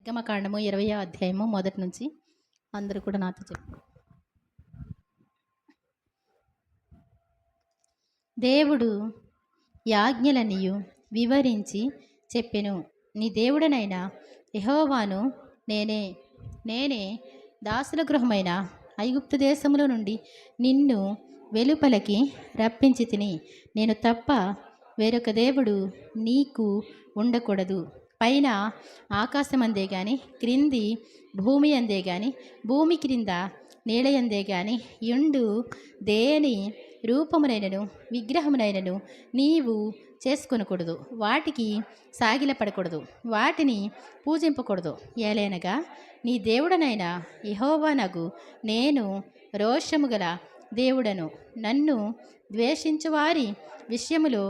నిర్గమకాండము 20వ అధ్యాయము మొదటి నుంచి అందరూ కూడా నాతో చెప్పు. దేవుడు యాజ్ఞలనియు వివరించి చెప్పెను. నీ దేవుడనైన యెహోవాను నేనే దాసుల గృహమైన ఐగుప్తు దేశములో నుండి నిన్ను వెలుపలకి రప్పించి తిని, నేను తప్ప వేరొక దేవుడు నీకు ఉండకూడదు. పైన ఆకాశం అందే గాని, క్రింది భూమి అందే గాని, భూమి క్రింద నీళ్ళ అందే గాని యుండు దేని రూపమునైనను విగ్రహమునైనను నీవు చేసుకొనకూడదు. వాటికి సాగిలపడకూడదు, వాటిని పూజింపకూడదు. ఏలైనగా నీ దేవుడనైన యెహోవానగు నేను రోషము గల దేవుడను. నన్ను ద్వేషించు వారి విషయములో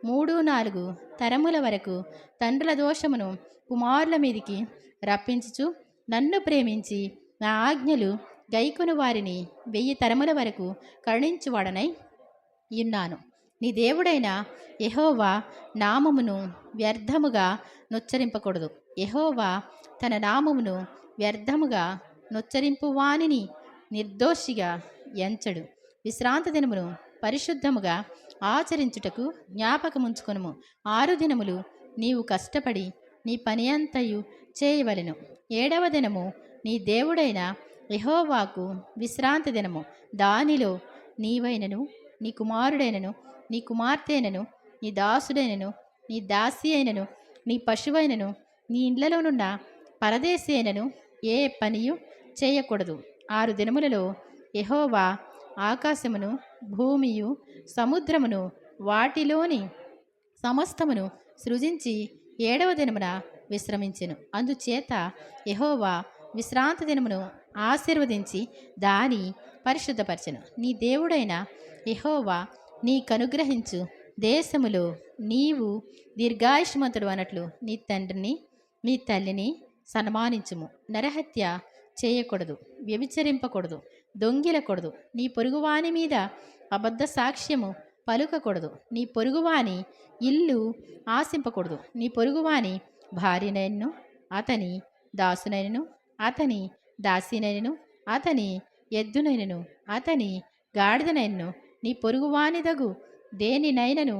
3-4 తరముల వరకు తండ్రుల దోషమును కుమారుల మీదికి రప్పించుచు, నన్ను ప్రేమించి నా ఆజ్ఞలు గైకొను వారిని 1000 తరముల వరకు కరుణించువాడనై ఉన్నాను. నీ దేవుడైన యెహోవా నామమును వ్యర్థముగా నొచ్చరింపకూడదు. యెహోవా తన నామమును వ్యర్థముగా నొచ్చరింపు వానిని నిర్దోషిగా ఎంచడు. విశ్రాంతి దినమును పరిశుద్ధముగా ఆచరించుటకు జ్ఞాపకముంచుకొనుము. 6 దినములు నీవు కష్టపడి నీ పని అంతయు చేయవలెను. 7వ దినము నీ దేవుడైన యెహోవాకు విశ్రాంతి దినము. దానిలో నీవైనను, నీ కుమారుడైనను, నీ కుమార్తెనను, నీ దాసుడైనను, నీ దాసి అయినను, నీ పశువైనను, నీ ఇండ్లలోనున్న పరదేశి అయినను ఏ పనియు చేయకూడదు. 6 దినములలో యెహోవా ఆకాశమును, భూమియు, సముద్రమును, వాటిలోని సమస్తమును సృజించి 7వ దినమున విశ్రమించెను. అందుచేత యెహోవా విశ్రాంతి దినమును ఆశీర్వదించి దాని పరిశుద్ధపరచెను. నీ దేవుడైన యెహోవా నీకనుగ్రహించు దేశములో నీవు దీర్ఘాయుష్మంతుడు అన్నట్లు నీ తండ్రిని నీ తల్లిని సన్మానించుము. నరహత్య చేయకూడదు, వ్యభిచరింపకూడదు, దొంగిలకూడదు, నీ పొరుగువాని మీద అబద్ధ సాక్ష్యము పలుకకూడదు, నీ పొరుగువాని ఇల్లు ఆశింపకూడదు, నీ పొరుగువాని భార్యనైనను, అతని దాసునైనను, అతని దాసినైనను, అతని ఎద్దునైనను, అతని గాడిదనైనను, నీ పొరుగువానిదగు దేనినైనను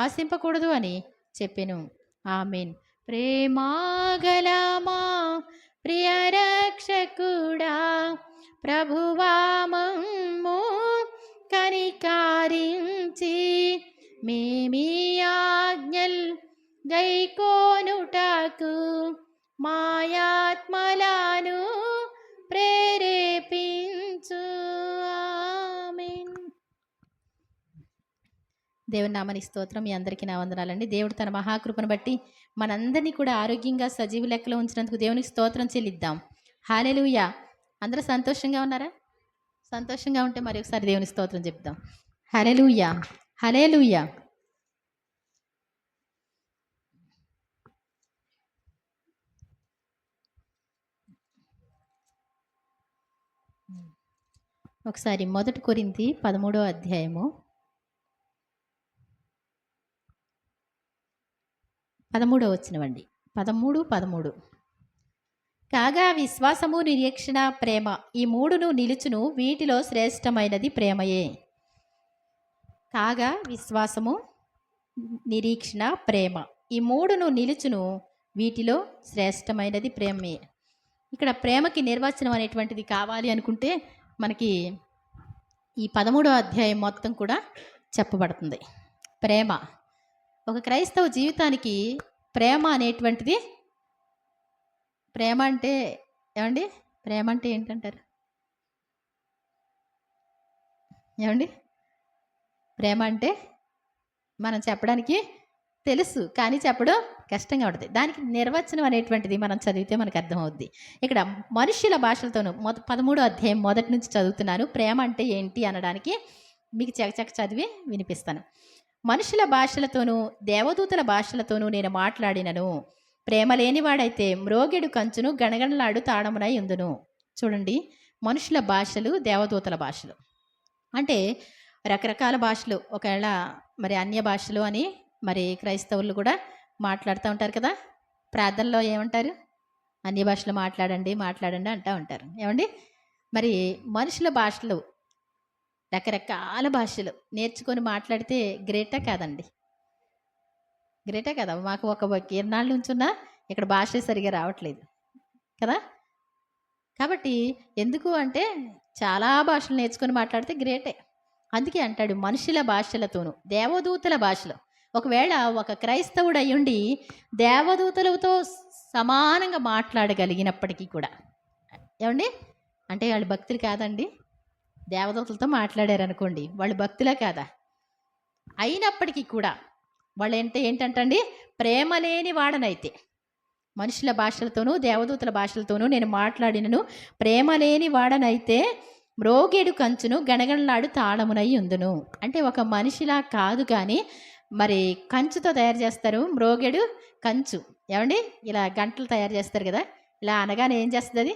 ఆశింపకూడదు అని చెప్పెను. ఆమేన్. ప్రేమాగలమా ప్రియ రక్షకుడా, ప్రభువా మమ్ము కనికరించి మేమీ ఆజ్ఞల్ గైకోనుటకు మాయాత్మలను ప్రేరేపించు. ఆమేన్. దేవుని నామానికి స్తోత్రం. మీ అందరికీ నా వందనాలండి. దేవుడు తన మహాకృపను బట్టి మనందరినీ కూడా ఆరోగ్యంగా సజీవ లెక్కలో ఉంచినందుకు దేవునికి స్తోత్రం చెల్లిద్దాం. హల్లెలూయా. అందరూ సంతోషంగా ఉన్నారా? సంతోషంగా ఉంటే మరి ఒకసారి దేవునికి స్తోత్రం చెప్దాం. హల్లెలూయా, హల్లెలూయా. ఒకసారి 1 కొరింథీ 13వ అధ్యాయము 13వ వచనమండి. 13. కాగా విశ్వాసము, నిరీక్షణ, ప్రేమ ఈ 3ను నిలుచును, వీటిలో శ్రేష్టమైనది ప్రేమయే. కాగా విశ్వాసము, నిరీక్షణ, ప్రేమ ఈ 3ను నిలుచును, వీటిలో శ్రేష్టమైనది ప్రేమయే. ఇక్కడ ప్రేమకి నిర్వచనం అనేటువంటిది కావాలి అనుకుంటే మనకి ఈ 13వ అధ్యాయం మొత్తం కూడా చెప్పబడుతుంది. ప్రేమ ఒక క్రైస్తవ జీవితానికి ప్రేమ అనేటువంటిది, ప్రేమ అంటే ఏమండి? ప్రేమ అంటే ఏంటంటారు? ఏమండి? ప్రేమ అంటే మనం చెప్పడానికి తెలుసు, కానీ చెప్పడం కష్టంగా ఉంటుంది. దానికి నిర్వచనం అనేటువంటిది మనం చదివితే మనకు అర్థమవుద్ది. ఇక్కడ మనుష్యుల భాషలతోనూ 13వ అధ్యాయం మొదటి నుంచి చదువుతున్నాను. ప్రేమ అంటే ఏంటి అనడానికి మీకు చకచక చదివి వినిపిస్తాను. మనుషుల భాషలతోనూ దేవదూతల భాషలతోనూ నేను మాట్లాడినను, ప్రేమ లేనివాడైతే మ్రోగెడు కంచును గణగణలాడు తాళమునై ఉందును. చూడండి, మనుషుల భాషలు, దేవదూతల భాషలు అంటే రకరకాల భాషలు. ఒకవేళ మరి అన్య భాషలు అని మరి క్రైస్తవులు కూడా మాట్లాడుతూ ఉంటారు కదా. ప్రార్థనలో ఏమంటారు? అన్య భాషలో మాట్లాడండి మాట్లాడండి అంటూ ఉంటారు. ఏమండి? మరి మనుషుల భాషలు రకరకాల భాషలు నేర్చుకొని మాట్లాడితే గ్రేటా కాదండి? గ్రేటే కదా! మాకు ఒక ఇన్నాళ్ళ నుంచున్నా ఇక్కడ భాషే సరిగ్గా రావట్లేదు కదా! కాబట్టి ఎందుకు అంటే చాలా భాషలు నేర్చుకొని మాట్లాడితే గ్రేటే. అందుకే అంటాడు మనుషుల భాషలతోను, దేవదూతల భాషలో. ఒకవేళ ఒక క్రైస్తవుడు అయ్యుండి దేవదూతలతో సమానంగా మాట్లాడగలిగినప్పటికీ కూడా ఏమండి? అంటే వాళ్ళు భక్తులు కాదండి? దేవదూతలతో మాట్లాడారనుకోండి, వాళ్ళు భక్తులా కాదా? అయినప్పటికీ కూడా వాళ్ళంటే ఏంటంటండి, ప్రేమ లేని వాడనైతే మనుషుల భాషలతోనూ దేవదూతల భాషలతోనూ నేను మాట్లాడినను ప్రేమ లేని వాడనైతే మ్రోగేడు కంచును గణగణలాడు తాళమునై ఉందును. అంటే ఒక మనిషిలా కాదు కానీ మరి కంచుతో తయారు చేస్తారు మ్రోగేడు కంచు. ఏమండి? ఇలా గంటలు తయారు చేస్తారు కదా, ఇలా అనగానే ఏం చేస్తుంది అది?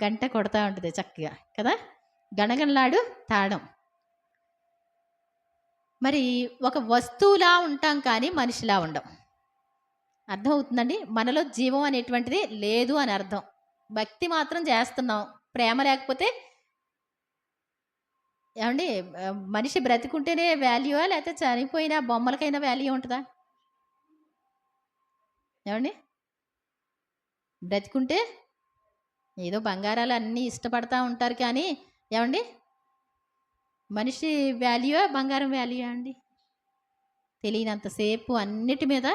గంట కొడతా ఉంటుంది చక్కగా కదా, గణగణలాడు తాళం. మరి ఒక వస్తువులా ఉంటాం కానీ మనిషిలా ఉండం. అర్థం అవుతుందండి? మనలో జీవం అనేటువంటిది లేదు అని అర్థం. భక్తి మాత్రం చేస్తున్నాం, ప్రేమ లేకపోతే ఏమండి? మనిషి బ్రతికుంటేనే వాల్యూవా, లేకపోతే చనిపోయిన బొమ్మలకైనా వాల్యూ ఉంటుందా? ఏమండి? బ్రతికుంటే ఏదో బంగారాలు అన్నీ ఇష్టపడతా ఉంటారు కానీ ఏమండి, మనిషి వాల్యూవా బంగారం వాల్యూవా అండి? తెలియనంతసేపు అన్నిటి మీద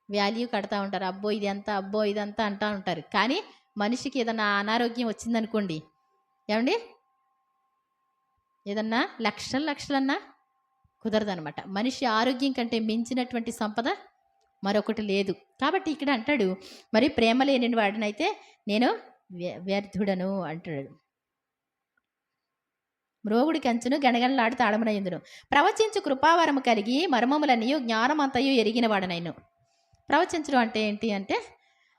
వాల్యూ కడతా ఉంటారు. అబ్బో ఇది ఎంత, అబ్బో ఇదంతా అంటూ ఉంటారు. కానీ మనిషికి ఏదన్నా అనారోగ్యం వచ్చిందనుకోండి, ఏమండి, ఏదన్నా లక్షలన్నా కుదరదనమాట. మనిషి ఆరోగ్యం కంటే మించినటువంటి సంపద మరొకటి లేదు. కాబట్టి ఇక్కడ అంటాడు, మరి ప్రేమ లేని వాడినైతే నేను వ్యర్థుడను అంటాడు. మ్రోగుడి కంచును గణగణలాడు తాళమునయుందును. ప్రవచించు కృపావరము కలిగి మర్మములనియు జ్ఞానమంతయు ఎరిగిన వాడనైను. ప్రవచించడం అంటే ఏంటి అంటే,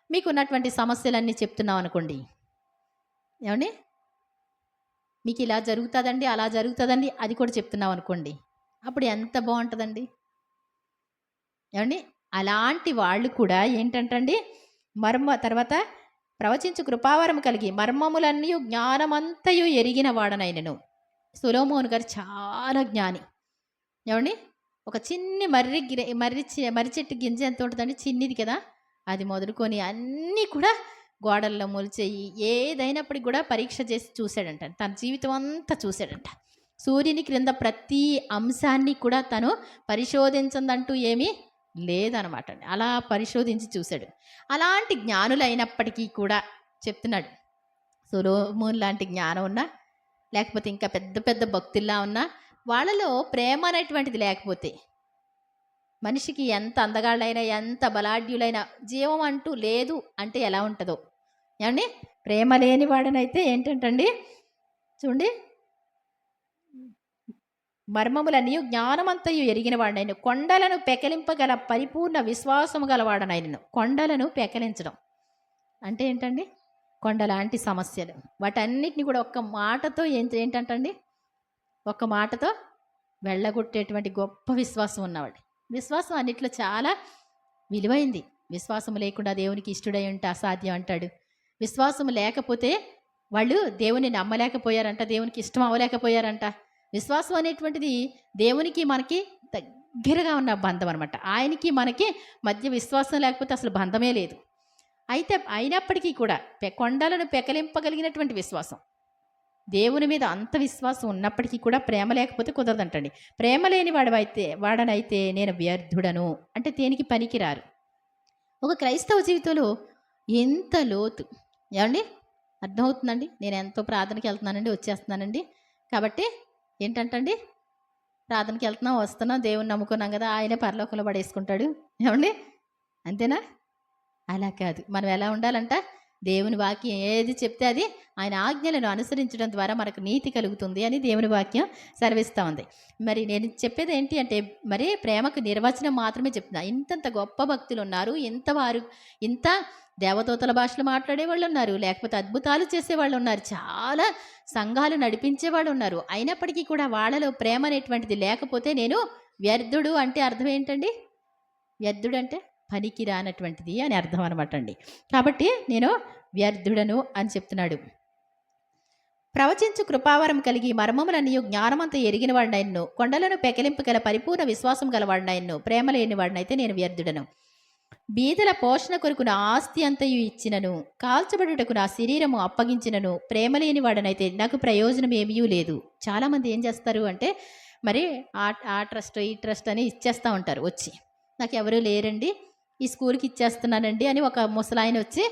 మీకు ఉన్నటువంటి సమస్యలన్నీ చెప్తున్నాం అనుకోండి, ఏమండి, మీకు ఇలా జరుగుతుందండి, అలా జరుగుతుందండి, అది కూడా చెప్తున్నాం అనుకోండి, అప్పుడు ఎంత బాగుంటుందండి? ఏమండి? అలాంటి వాళ్ళు కూడా ఏంటంటండి, తర్వాత ప్రవచించు కృపావరము కలిగి మర్మములన్నీ జ్ఞానమంతయు ఎరిగిన వాడనైనను. సొలొమోను గారు చాలా జ్ఞాని. ఏమండి? ఒక చిన్ని మర్రి చెట్టు గింజ ఎంత ఉంటుందండి? చిన్నిది కదా, అది మొదలుకొని అన్నీ కూడా గోడల్లో మొలిచేయి ఏదైనప్పటికి కూడా పరీక్ష చేసి చూశాడంట. తన జీవితం అంతా చూశాడంట. సూర్యుని క్రింద ప్రతి అంశాన్ని కూడా తను పరిశోధించదంటూ ఏమీ లేదనమాట. అలా పరిశోధించి చూశాడు. అలాంటి జ్ఞానులైనప్పటికీ కూడా చెప్తున్నాడు, సొలొమోను లాంటి జ్ఞానం ఉన్నా, లేకపోతే ఇంకా పెద్ద పెద్ద భక్తుల్లా ఉన్నా, వాళ్ళలో ప్రేమ అనేటువంటిది లేకపోతే మనిషికి ఎంత అందగాళ్ళైనా ఎంత బలాఢ్యులైనా జీవం అంటూ లేదు అంటే ఎలా ఉంటుందో. ఏమండి? ప్రేమ లేని వాడనైతే ఏంటంటండి, చూడండి, మర్మములన్నీ జ్ఞానమంతయు ఎరిగిన వాడనైను కొండలను పెకలింపగల పరిపూర్ణ విశ్వాసము గలవాడనైను. కొండలను పెకలించడం అంటే ఏంటండి? కొండలాంటి సమస్యలు వాటన్నిటిని కూడా ఒక్క మాటతో ఏంటంటండి, ఒక్క మాటతో వెళ్ళగొట్టేటువంటి గొప్ప విశ్వాసం ఉన్నవాడు. విశ్వాసం అన్నిట్లో చాలా విలువైంది. విశ్వాసం లేకుండా దేవునికి ఇష్టడై ఉంటే అసాధ్యం అంటాడు. విశ్వాసం లేకపోతే వాళ్ళు దేవుని నమ్మలేకపోయారంట, దేవునికి ఇష్టం అవ్వలేకపోయారంట. విశ్వాసం అనేటువంటిది దేవునికి మనకి దగ్గరగా ఉన్న బంధం అనమాట. ఆయనకి మనకి మధ్య విశ్వాసం లేకపోతే అసలు బంధమే లేదు. అయితే అయినప్పటికీ కూడా కొండలను పెకలింపగలిగినటువంటి విశ్వాసం, దేవుని మీద అంత విశ్వాసం ఉన్నప్పటికీ కూడా ప్రేమ లేకపోతే కుదరదంటండి. ప్రేమ లేని వాడనైతే నేను వ్యర్థుడను అంటే దేనికి పనికిరారు. ఒక క్రైస్తవ జీవితంలో ఎంత లోతు, ఏమండి, అర్థమవుతుందండి? నేను ఎంతో ప్రార్థనకి వెళ్తున్నానండి, వచ్చేస్తున్నానండి. కాబట్టి ఏంటంటండి, ప్రార్థనకి వెళ్తున్నాం, వస్తున్నాం, దేవుని నమ్ముకున్నాం కదా, ఆయనే పరలోకంలో పడేసుకుంటాడు. ఏమండి? అంతేనా? అలా కాదు. మనం ఎలా ఉండాలంట, దేవుని వాక్యం ఏది చెప్తే అది ఆయన ఆజ్ఞలను అనుసరించడం ద్వారా మనకు నీతి కలుగుతుంది అని దేవుని వాక్యం సెలవిస్తూ ఉంది. మరి నేను చెప్పేది ఏంటి అంటే, మరి ప్రేమకు నిర్వచనం మాత్రమే చెప్తున్నా. ఇంతంత గొప్ప భక్తులు ఉన్నారు, ఇంత దేవదూతల భాషలు మాట్లాడే వాళ్ళు ఉన్నారు, లేకపోతే అద్భుతాలు చేసేవాళ్ళు ఉన్నారు, చాలా సంఘాలు నడిపించే వాళ్ళు ఉన్నారు. అయినప్పటికీ కూడా వాళ్ళలో ప్రేమ అనేటువంటిది లేకపోతే నేను వ్యర్థుడు అంటే అర్థం ఏంటండి? వ్యర్థుడు అంటే పనికి రానటువంటిది అని అర్థం అనమాట అండి. కాబట్టి నేను వ్యర్థుడను అని చెప్తున్నాడు. ప్రవచించు కృపావరం కలిగి మర్మములనియు జ్ఞానమంత ఎరిగిన వాడినైన్ను కొండలను పెకలింపగల పరిపూర్ణ విశ్వాసం గలవాడినైన్ను ప్రేమ లేని వాడినైతే నేను వ్యర్థుడను. బీదల పోషణ కొరకు నా ఆస్తి అంతయు ఇచ్చినను కాల్చబడుటకు నా శరీరము అప్పగించినను ప్రేమ లేని వాడనైతే నాకు ప్రయోజనం ఏమీ లేదు. చాలామంది ఏం చేస్తారు అంటే మరి ఆ ట్రస్ట్ ఈ ట్రస్ట్ అని ఇచ్చేస్తూ ఉంటారు. వచ్చి నాకు ఎవరు లేరండి ఈ స్కూల్కి ఇచ్చేస్తున్నానండి అని ఒక ముసలాయన వచ్చి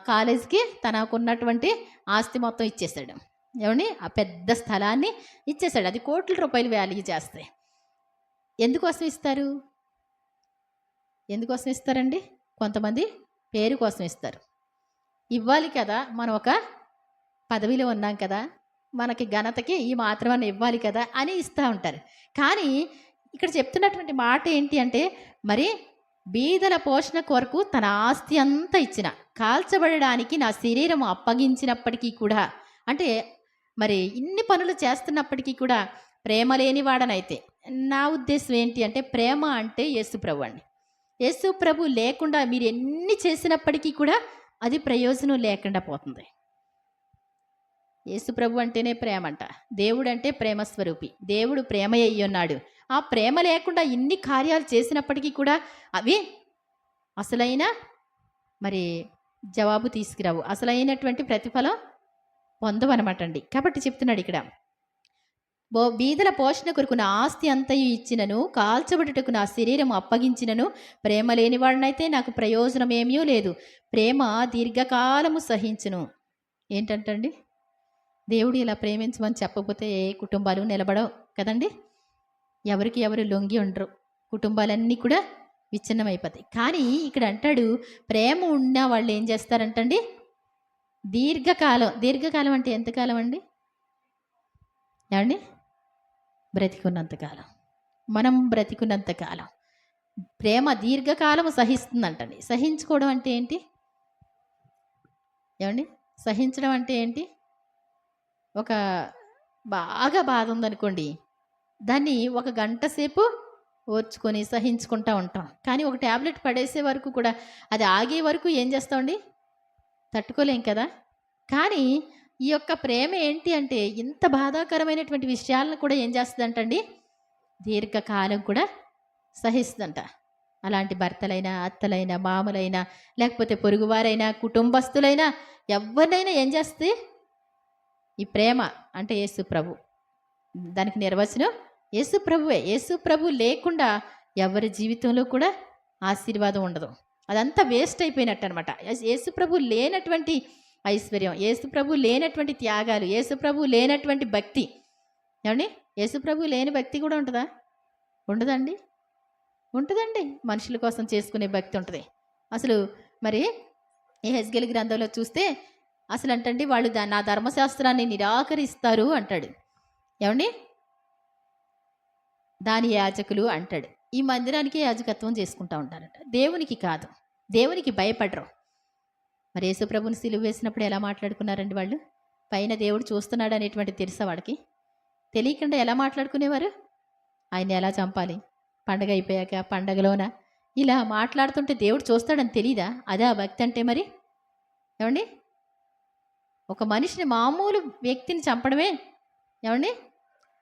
కాలేజీకి తనకున్నటువంటి ఆస్తి మొత్తం ఇచ్చేసాడు. ఏమండి ఆ పెద్ద స్థలాన్ని ఇచ్చేసాడు. అది కోట్ల రూపాయలు వాల్యూ చేస్తాయి. ఎందుకోసం ఇస్తారు? ఎందుకోసం ఇస్తారండి? కొంతమంది పేరు కోసం ఇస్తారు. ఇవ్వాలి కదా, మనం ఒక పదవిలో ఉన్నాం కదా, మనకి ఘనతకి ఈ మాత్రమని ఇవ్వాలి కదా అని ఇస్తూ ఉంటారు. కానీ ఇక్కడ చెప్తున్నటువంటి మాట ఏంటి అంటే మరి బీదల పోషణ కొరకు తన ఆస్తి అంతా ఇచ్చిన కాల్చబడడానికి నా శరీరం అప్పగించినప్పటికీ కూడా, అంటే మరి ఇన్ని పనులు చేస్తున్నప్పటికీ కూడా ప్రేమ లేని వాడనైతే, నా ఉద్దేశం ఏంటి అంటే ప్రేమ అంటే యేసు ప్రభు అండి. యేసు ప్రభు లేకుండా మీరు ఎన్ని చేసినప్పటికీ కూడా అది ప్రయోజనం లేకుండా పోతుంది. యేసు ప్రభు అంటేనే ప్రేమ అంట. దేవుడు అంటే ప్రేమ స్వరూపి. దేవుడు ప్రేమ అయ్యి ఉన్నాడు. ఆ ప్రేమ లేకుండా ఇన్ని కార్యాలు చేసినప్పటికీ కూడా అవి అసలైన మరి జవాబు తీసుకురావు, అసలైనటువంటి ప్రతిఫలం పొందవనమాట అండి. కాబట్టి చెప్తున్నాడు ఇక్కడ, బీదల పోషణ కొరకు నా ఆస్తి అంతయు ఇచ్చినను కాల్చబడుటకు నా శరీరం అప్పగించినను ప్రేమ లేనివాడినైతే నాకు ప్రయోజనం ఏమీ లేదు. ప్రేమ దీర్ఘకాలము సహించును. ఏంటంటండి, దేవుడు ఇలా ప్రేమించమని చెప్పకపోతే ఏ కుటుంబాలు నిలబడవు కదండి. ఎవరికి ఎవరు లొంగి ఉండరు, కుటుంబాలన్నీ కూడా విచ్ఛిన్నమైపోతాయి. కానీ ఇక్కడ అంటాడు ప్రేమ ఉన్న వాళ్ళు ఏం చేస్తారంటండి, దీర్ఘకాలం అంటే ఎంతకాలం అండి? ఏమండి, బ్రతికున్నంతకాలం, మనం బ్రతికున్నంతకాలం ప్రేమ దీర్ఘకాలము సహిస్తుందంటండి. సహించుకోవడం అంటే ఏంటి ఏమండి? సహించడం అంటే ఏంటి? ఒక బాగా బాధ ఉందనుకోండి, దాన్ని ఒక గంట సేపు ఓర్చుకొని సహించుకుంటూ ఉంటాం. కానీ ఒక ట్యాబ్లెట్ పడేసే వరకు కూడా, అది ఆగే వరకు ఏం చేస్తామండి, తట్టుకోలేం కదా. కానీ ఈ యొక్క ప్రేమ ఏంటి అంటే ఇంత బాధాకరమైనటువంటి విషయాలను కూడా ఏం చేస్తుందంటండి, దీర్ఘకాలం కూడా సహిస్తుందంట. అలాంటి భర్తలైనా, అత్తలైనా, మామలైనా, లేకపోతే పొరుగువారైనా, కుటుంబస్తులైనా, ఎవరినైనా ఏం చేస్తే ఈ ప్రేమ అంటే యేసు ప్రభు. దానికి నిర్వచనం యేసు ప్రభువే. యేసు ప్రభు లేకుండా ఎవరి జీవితంలో కూడా ఆశీర్వాదం ఉండదు. అదంతా వేస్ట్ అయిపోయినట్టు అనమాట. యేసు ప్రభు లేనటువంటి ఐశ్వర్యం, యేసు ప్రభు లేనటువంటి త్యాగాలు, యేసు ప్రభు లేనటువంటి భక్తి. ఏమండి, యేసు ప్రభు లేని భక్తి కూడా ఉంటుందా? ఉండదండి. ఉంటుందండి. మనుషుల కోసం చేసుకునే భక్తి ఉంటుంది. అసలు మరి ఈ హెజ్కేలు గ్రంథంలో చూస్తే అసలు అంటండి వాళ్ళు నా ధర్మశాస్త్రాన్ని నిరాకరిస్తారు అంటాడు. ఏమండి, దాని యాజకులు అంటాడు. ఈ మందిరానికి యాజకత్వం చేసుకుంటూ ఉంటారంట, దేవునికి కాదు. దేవునికి భయపడరు. మరి యేసుప్రభుని సిలువ వేసినప్పుడు ఎలా మాట్లాడుకున్నారండి వాళ్ళు? పైన దేవుడు చూస్తున్నాడు అనేటువంటి తెలుసా వాడికి? తెలియకుండా ఎలా మాట్లాడుకునేవారు? ఆయన ఎలా చంపాలి, పండగ అయిపోయాక పండగలోన ఇలా మాట్లాడుతుంటే దేవుడు చూస్తాడని తెలీదా? అదే ఆ భక్తి అంటే. మరి ఏమండి, ఒక మనిషిని, మామూలు వ్యక్తిని చంపడమే ఏమండి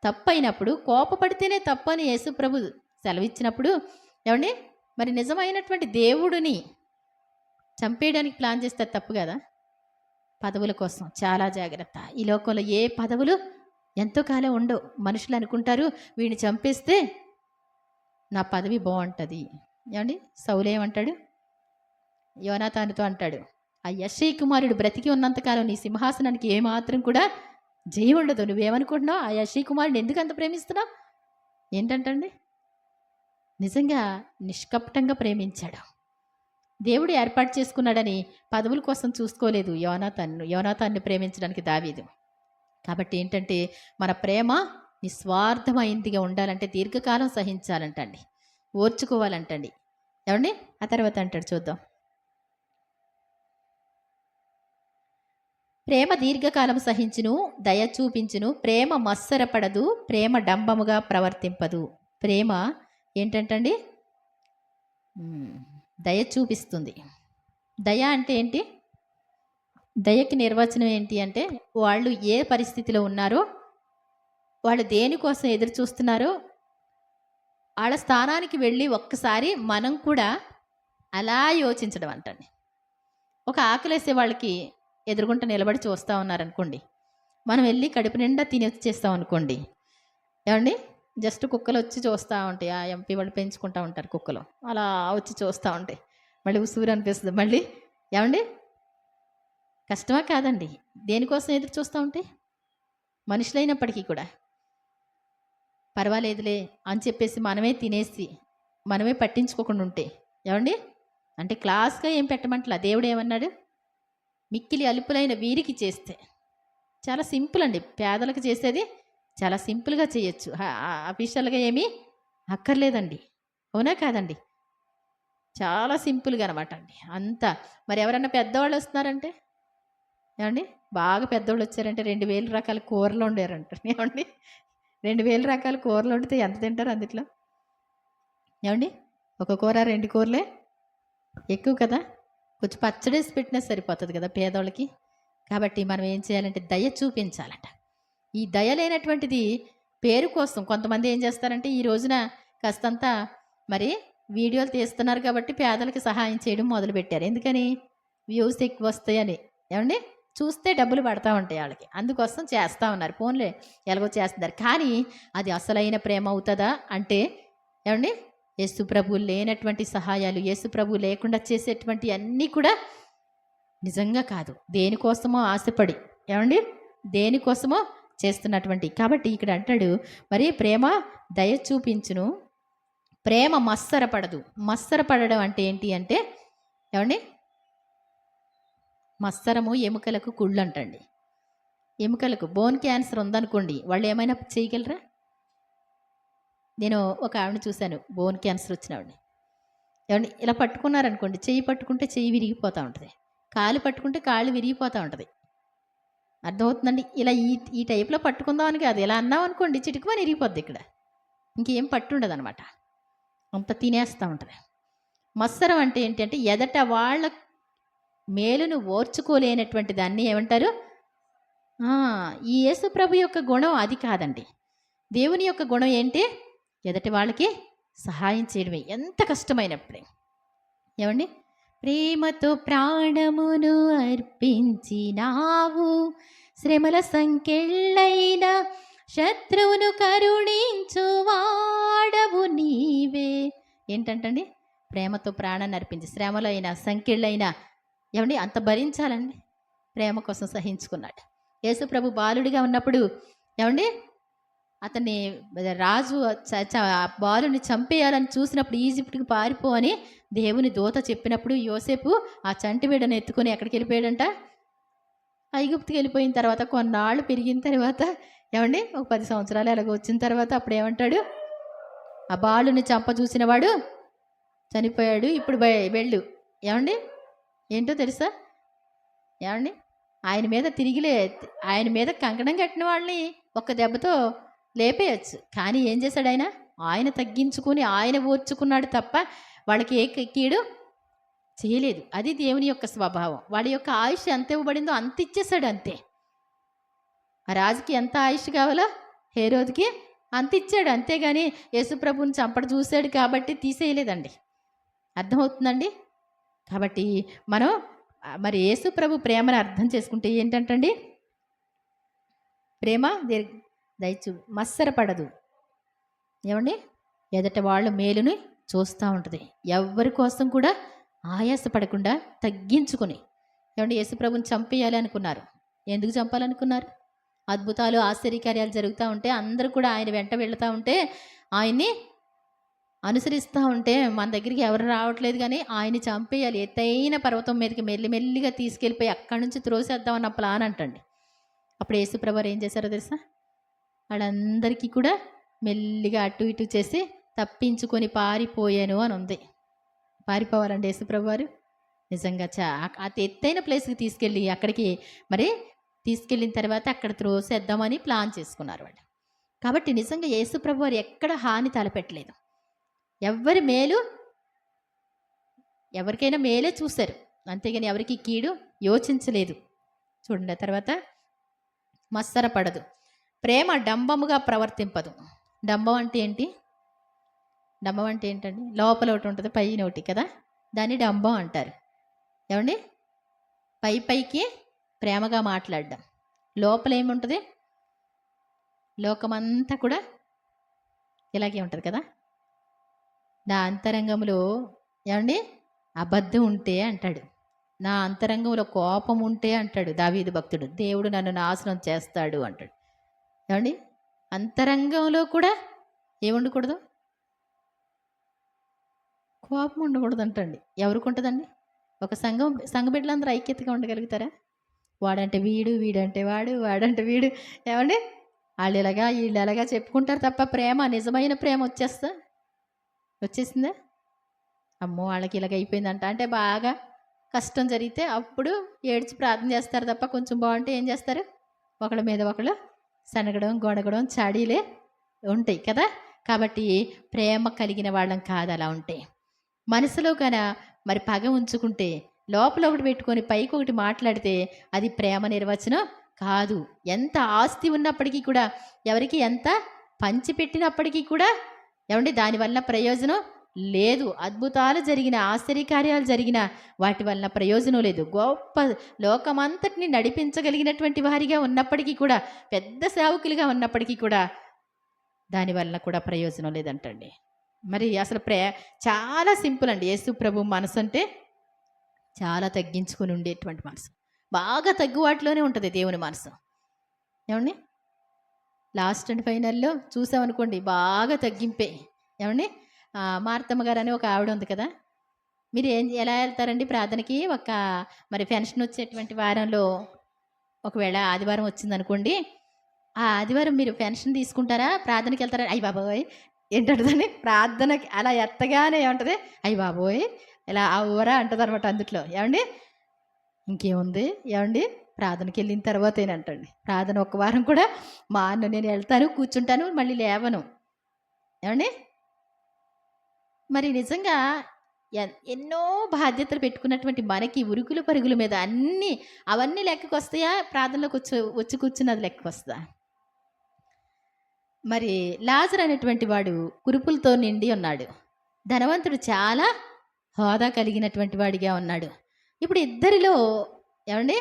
తప్పు అయినప్పుడు, కోపపడితేనే తప్పు అని యేసు ప్రభు సెలవిచ్చినప్పుడు, ఏమండి మరి నిజమైనటువంటి దేవుడిని చంపేయడానికి ప్లాన్ చేస్తే తప్పు కదా. పదవుల కోసం చాలా జాగ్రత్త. ఈ లోకంలో ఏ పదవులు ఎంతో కాలం ఉండవు. మనుషులు అనుకుంటారు వీడిని చంపేస్తే నా పదవి బాగుంటుంది. ఏమండి, సౌలు ఏమంటాడు, యోనాతానుతో అంటాడు, ఆ యెష్షయి కుమారుడు బ్రతికి ఉన్నంతకాలం నీ సింహాసనానికి ఏమాత్రం కూడా జయం ఉండదు. నువ్వేమనుకుంటున్నావు, ఆ యెష్షయి కుమారుడిని ఎందుకు అంత ప్రేమిస్తున్నావు? ఏంటంటండి, నిజంగా నిష్కపటంగా ప్రేమించాడు. దేవుడు ఏర్పాటు చేసుకున్నాడని పదవుల కోసం చూసుకోలేదు యోనాతాన్ని ప్రేమించడానికి దావీదు. కాబట్టి ఏంటంటే మన ప్రేమ నిస్వార్థమైందిగా ఉండాలంటే దీర్ఘకాలం సహించాలంటండి, ఓర్చుకోవాలంటండి. ఏమండి, ఆ తర్వాత అంటాడు చూద్దాం, ప్రేమ దీర్ఘకాలం సహించును, దయ చూపించును, ప్రేమ మత్సరపడదు, ప్రేమ డంబముగా ప్రవర్తింపదు. ప్రేమ ఏంటంటండి, దయ చూపిస్తుంది. దయ అంటే ఏంటి? దయకి నిర్వచనం ఏంటి అంటే, వాళ్ళు ఏ పరిస్థితిలో ఉన్నారో, వాళ్ళు దేనికోసం ఎదురు చూస్తున్నారో, ఆళ్ళ స్థానానికి వెళ్ళి ఒక్కసారి మనం కూడా అలా యోచించడం అంటండి. ఒక ఆకలేసే వాళ్ళకి ఎదురుగుంట నిలబడి చూస్తా ఉన్నారనుకోండి, మనం వెళ్ళి కడుపు నిండా తినొచ్చేస్తాం అనుకోండి. ఏవండి? జస్ట్ కుక్కలొచ్చి చూస్తా ఉంటాయి. ఆ ఎంపీ వాళ్ళు పెంచుకుంటా ఉంటారు కుక్కలు. అలా వచ్చి చూస్తా ఉంటాయి. మళ్ళీ ఉసూరు అనిపిస్తది. మళ్ళీ ఏవండి? కష్టమా కాదండి? దేనికోసం ఎదురు చూస్తా ఉంటాయి? మనుషులైనప్పటికీ కూడా. పర్వాలేదులే అని చెప్పేసి మనమే తినేసి, మనమే పట్టించుకోకుండా ఉంటే, ఏవండి? అంటే క్లాస్‌గా ఏం పెట్టమంటలా. దేవుడేమన్నాడు? మిక్కిలి అల్పులైన వీరికి చేస్తే. చాలా సింపుల్ అండి. పేదలకు చేసేది చాలా సింపుల్‌గా చేయొచ్చు. అఫీషియల్‌గా ఏమీ అక్కర్లేదండి. అవునా కాదండి? చాలా సింపుల్‌గా అనమాట అండి. అంతా మరి ఎవరన్నా పెద్దవాళ్ళు వస్తున్నారంటే ఏవండి? బాగా పెద్దోళ్ళొచ్చారంటే 2000 రకాల కూరలు వండారంట. ఏవండి? 2000 రకాల కూరలు వండితే ఎంత తింటారు అందుట్లో? ఏవండి? ఒక కూర, 2 కూరలే ఎక్కువ కదా! కొంచెం పచ్చడేసి పెట్టినా సరిపోతది కదా పేదోళ్ళకి. కాబట్టి మనం ఏం చేయాలంటే దయ చూపించాలట. ఈ దయ లేనటువంటిది పేరు కోసం కొంతమంది ఏం చేస్తారంటే ఈ రోజున కాస్తంతా మరి వీడియోలు తీస్తున్నారు కాబట్టి పేదలకి సహాయం చేయడం మొదలుపెట్టారు. ఎందుకని? వ్యూస్ ఎక్కువొస్తాయని. ఏవండి? చూస్తే డబ్బులు పడతా ఉంటాయి ఆళ్ళకి. అందుకోసం చేస్తా ఉన్నారు. పోన్లే ఎలాగో చేస్తున్నారు. కానీ అది అసలైన ప్రేమ అవుతదా? అంటే ఏవండి? యేసు ప్రభువు లేనటువంటి సహాయాలు, యేసు ప్రభువు లేకుండా చేసేటువంటి అన్నీ కూడా నిజంగా కాదు. దేనికోసమో ఆశపడి ఏవండి? దేనికోసమో చేస్తున్నటువంటి కాబట్టి ఇక్కడ అంటాడు మరి ప్రేమ దయ చూపించును. ప్రేమ మత్సరపడదు. మత్సరపడడం అంటే ఏంటి అంటే ఏవండి? మత్సరము ఎముకలకు కుళ్ళంటండి. ఎముకలకు బోన్ క్యాన్సర్ ఉందనుకోండి, వాళ్ళు ఏమైనా చేయగలరా? నేను ఒక ఆవిడని చూశాను బోన్ క్యాన్సర్ వచ్చిన ఆవిడని. ఏవండి? ఇలా పట్టుకున్నారనుకోండి, చెయ్యి పట్టుకుంటే చెయ్యి విరిగిపోతా ఉంటది. కాలు పట్టుకుంటే కాళ్ళు విరిగిపోతా ఉంటది. అర్థమవుతుందండి? ఇలా ఈ ఈ టైప్‌లో పట్టుకుందాం అని కాదు. ఇలా అన్నామనుకోండి చిటుకుమని ఇరిగిపోద్ది ఇక్కడ. ఇంకేం పట్టుండదనమాట. అంత తినేస్తా ఉంటది. మత్సరం అంటే ఏంటి అంటే ఎదట వాళ్ళ మేలును ఓర్చుకోలేనటువంటి దాన్ని ఏమంటారు? ఆ! ఈ యేసు ప్రభు యొక్క గుణం అది కాదండి. దేవుని యొక్క గుణం ఏంటి? ఎదటి వాళ్ళకి సహాయం చేయడమే. ఎంత కష్టమైనప్పుడే. ఏవండి? ప్రేమతో ప్రాణమును అర్పించినావు శ్రమల సంకెళ్ళైన శత్రువును కరుణించు వాడవు నీవే. ఏంటంటండి? ప్రేమతో ప్రాణాన్ని అర్పించి శ్రమలైన సంకెళ్ళైన ఏవండి? అంత భరించాలండి. ప్రేమ కోసం సహించుకున్నాడు. యేసు ప్రభు బాలుడిగా ఉన్నప్పుడు ఏవండి? అతన్ని రాజు ఆ బాలుని చంపేయాలని చూసినప్పుడు ఈజిప్ట్‌కి పారిపో అని దేవుని దూత చెప్పినప్పుడు యోసేపు ఆ చంటి బిడ్డను ఎత్తుకొని ఎక్కడికి వెళ్ళిపోయాడంట? ఐగుప్తుకి వెళ్ళిపోయిన తర్వాత కొన్నాళ్ళు పెరిగిన తర్వాత ఏవండి? ఒక 10 సంవత్సరాలు ఎలాగో వచ్చిన తర్వాత అప్పుడు ఏమంటాడు? ఆ బాలుని చంప చూసినవాడు చనిపోయాడు. ఇప్పుడు వెళ్ళు. ఏవండి? ఏంటో తెలుసా? ఏవండి? ఆయన మీద ఆయన మీద కంకణం కట్టిన వాళ్ళని ఒక్క దెబ్బతో లేపేయొచ్చు. కానీ ఏం చేశాడు ఆయన? ఆయన తగ్గించుకొని ఆయన ఓర్చుకున్నాడు తప్ప వాళ్ళకి ఏ కీడు చేయలేదు. అది దేవుని యొక్క స్వభావం. వాడి యొక్క ఆయుష్ ఎంత ఇవ్వబడిందో అంత ఇచ్చేసాడు అంతే. ఆ రాజుకి ఎంత ఆయుష్ కావాలో హేరోదుకి అంత ఇచ్చాడు. అంతేగాని యేసుప్రభుని చంపడ చూశాడు కాబట్టి తీసేయలేదండి. అర్థమవుతుందండి? కాబట్టి మనం మరి యేసుప్రభు ప్రేమను అర్థం చేసుకుంటే ఏంటంటండి? ప్రేమ మత్సరపడదు. ఏవండి? ఎదట వాళ్ళ మేలుని చూస్తూ ఉంటుంది. ఎవ్వరి కోసం కూడా ఆయాసపడకుండా తగ్గించుకొని ఏవండి? యేసుప్రభుని చంపేయాలి అనుకున్నారు. ఎందుకు చంపాలనుకున్నారు? అద్భుతాలు, ఆశ్చర్యకార్యాలు జరుగుతూ ఉంటే అందరూ కూడా ఆయన వెంట వెళుతూ ఉంటే ఆయన్ని అనుసరిస్తూ ఉంటే మన దగ్గరికి ఎవరు రావట్లేదు కానీ ఆయన్ని చంపేయాలి. ఎత్తైన పర్వతం మీదకి మెల్లిమెల్లిగా తీసుకెళ్ళిపోయి అక్కడి నుంచి త్రోసేద్దామన్న ప్లాన్ అంటండి. అప్పుడు యేసుప్రభువారు ఏం చేశారో తెలుసా? వాళ్ళందరికీ కూడా మెల్లిగా అటు ఇటు చేసి తప్పించుకొని పారిపోయాను అని ఉంది. పారిపోవాలండి యేసుప్రభువారు? నిజంగా అతి ఎత్తైన ప్లేస్‌కి తీసుకెళ్ళి అక్కడికి మరి తీసుకెళ్ళిన తర్వాత అక్కడ త్రోసేద్దామని ప్లాన్ చేసుకున్నారు వాళ్ళు. కాబట్టి నిజంగా యేసుప్రభువారు ఎక్కడ హాని తలపెట్టలేదు. ఎవ్వరి మేలు ఎవరికైనా మేలే చూశారు, అంతేగాని ఎవరికి కీడు యోచించలేదు. చూడండి ఆ తర్వాత, మత్సరపడదు, ప్రేమ డంబముగా ప్రవర్తింపదు. డంబం అంటే ఏంటి? డంబం అంటే ఏంటండి? లోపల ఒకటి ఉంటుంది, పైన ఒకటి కదా, దాన్ని డంబం అంటారు. ఏమండి? పై పైకి ప్రేమగా మాట్లాడడం, లోపల ఏముంటుంది? లోకమంతా కూడా ఇలాగే ఉంటుంది కదా. నా అంతరంగంలో ఏమండి అబద్ధం ఉంటే అంటాడు, నా అంతరంగంలో కోపం ఉంటే అంటాడు దావీదు భక్తుడు, దేవుడు నన్ను నాశనం చేస్తాడు అంటాడు. ఏమండి? అంతరంగంలో కూడా ఏముండకూడదు? కోపం ఉండకూడదు అంటండి. ఎవరికి ఉంటుందండి? ఒక సంఘ బిడ్డలందరూ ఐక్యతగా ఉండగలుగుతారా? వాడంటే వీడు, వీడంటే వాడు, వాడంటే వీడు, ఏమండి వాళ్ళు ఇలాగా వీళ్ళు ఎలాగా చెప్పుకుంటారు తప్ప ప్రేమ, నిజమైన ప్రేమ వచ్చేసిందా? అమ్మో వాళ్ళకి ఇలాగ అయిపోయిందంట అంటే బాగా కష్టం జరిగితే అప్పుడు ఏడ్చి ప్రార్థన చేస్తారు తప్ప, కొంచెం బాగుంటే ఏం చేస్తారు? ఒకళ్ళ మీద ఒకళ్ళు సనగడం, గొడగడం, చాడీలే ఉంటాయి కదా. కాబట్టి ప్రేమ కలిగిన వాళ్ళం కాదు అలా ఉంటే. మనసులో మరి పగ ఉంచుకుంటే, లోపల ఒకటి పెట్టుకొని పైకి ఒకటి మాట్లాడితే అది ప్రేమ నిర్వచనం కాదు. ఎంత ఆస్తి ఉన్నప్పటికీ కూడా, ఎవరికి ఎంత పంచిపెట్టినప్పటికీ కూడా ఏమండి దానివల్ల ప్రయోజనం లేదు. అద్భుతాలు జరిగిన, ఆశ్చర్యకార్యాలు జరిగిన వాటి వల్ల ప్రయోజనం లేదు. గొప్ప లోకమంతటిని నడిపించగలిగినటువంటి వారిగా ఉన్నప్పటికీ కూడా, పెద్ద సేవకులుగా ఉన్నప్పటికీ కూడా దానివల్ల కూడా ప్రయోజనం లేదంటండి. మరి అసలు చాలా సింపుల్ అండి. యేసు ప్రభు మనసు అంటే చాలా తగ్గించుకొని ఉండేటువంటి మనసు, బాగా తగ్గువాటిలోనే ఉంటుంది దేవుని మనసు. ఏమండి? లాస్ట్ అండ్ ఫైనల్లో చూసామనుకోండి, బాగా తగ్గింపే. ఏమండి? మార్తమ్మ గారు అని ఒక ఆవిడ ఉంది కదా, మీరు ఎలా వెళ్తారండి ప్రార్థనకి? మరి పెన్షన్ వచ్చేటువంటి వారంలో ఒకవేళ ఆదివారం వచ్చిందనుకోండి, ఆ ఆదివారం మీరు పెన్షన్ తీసుకుంటారా, ప్రార్థనకి వెళ్తారా? అయ్యి బాబోయ్ ఏంటంటుందని, ప్రార్థనకి అలా ఎత్తగానే ఏమంటుంది? అయ్యి బాబోయ్ ఇలా అవ్వరా అంటుంది అనమాట. అందుట్లో ఏమండి ఇంకేముంది, ఏమండి ప్రార్థనకి వెళ్ళిన తర్వాతేనంటండి. ప్రార్థన ఒక వారం కూడా మా అన్న నేను వెళ్తాను, కూర్చుంటాను, మళ్ళీ లేవను. ఏమండి? మరి నిజంగా ఎన్నో బాధ్యతలు పెట్టుకున్నటువంటి మనకి ఉరుకుల పరుగుల మీద అవన్నీ లెక్కకు వస్తాయా? ప్రార్థనలోకి వచ్చి కూర్చున్నది లెక్కకు వస్తుందా? మరి లాజరు అనేటువంటి వాడు కురుపులతో నిండి ఉన్నాడు, ధనవంతుడు చాలా హోదా కలిగినటువంటి వాడిగా ఉన్నాడు. ఇప్పుడు ఇద్దరిలో ఏమండి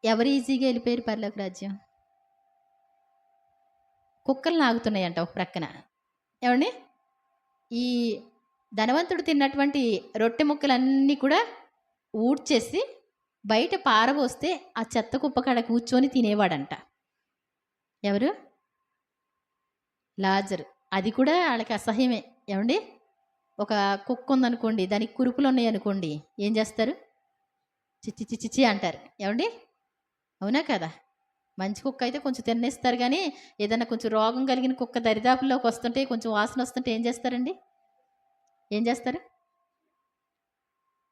ఎవరు ఈజీగా వెళ్ళిపోయారు పరలోక రాజ్యం? కుక్కలు నాగుతున్నాయంట ఒక ప్రక్కన. ఏమండి? ఈ ధనవంతుడు తిన్నటువంటి రొట్టె ముక్కలన్నీ కూడా ఊడ్చేసి బయట పారబోస్తే ఆ చెత్త కుప్ప కాడ కూర్చొని తినేవాడంట. ఎవరు? లాజరు. అది కూడా వాళ్ళకి అసహ్యమే. ఏమండి? ఒక కుక్క ఉందనుకోండి, దానికి కురుపులు ఉన్నాయి అనుకోండి, ఏం చేస్తారు? చిచ్చి చిచ్చిచి అంటారు. ఏమండి? అవునా కదా? మంచి కుక్క అయితే కొంచెం తినేస్తారు, కానీ ఏదైనా కొంచెం రోగం కలిగిన కుక్క దరిదాపుల్లోకి వస్తుంటే, కొంచెం వాసన వస్తుంటే ఏం చేస్తారండి? ఏం చేస్తారు?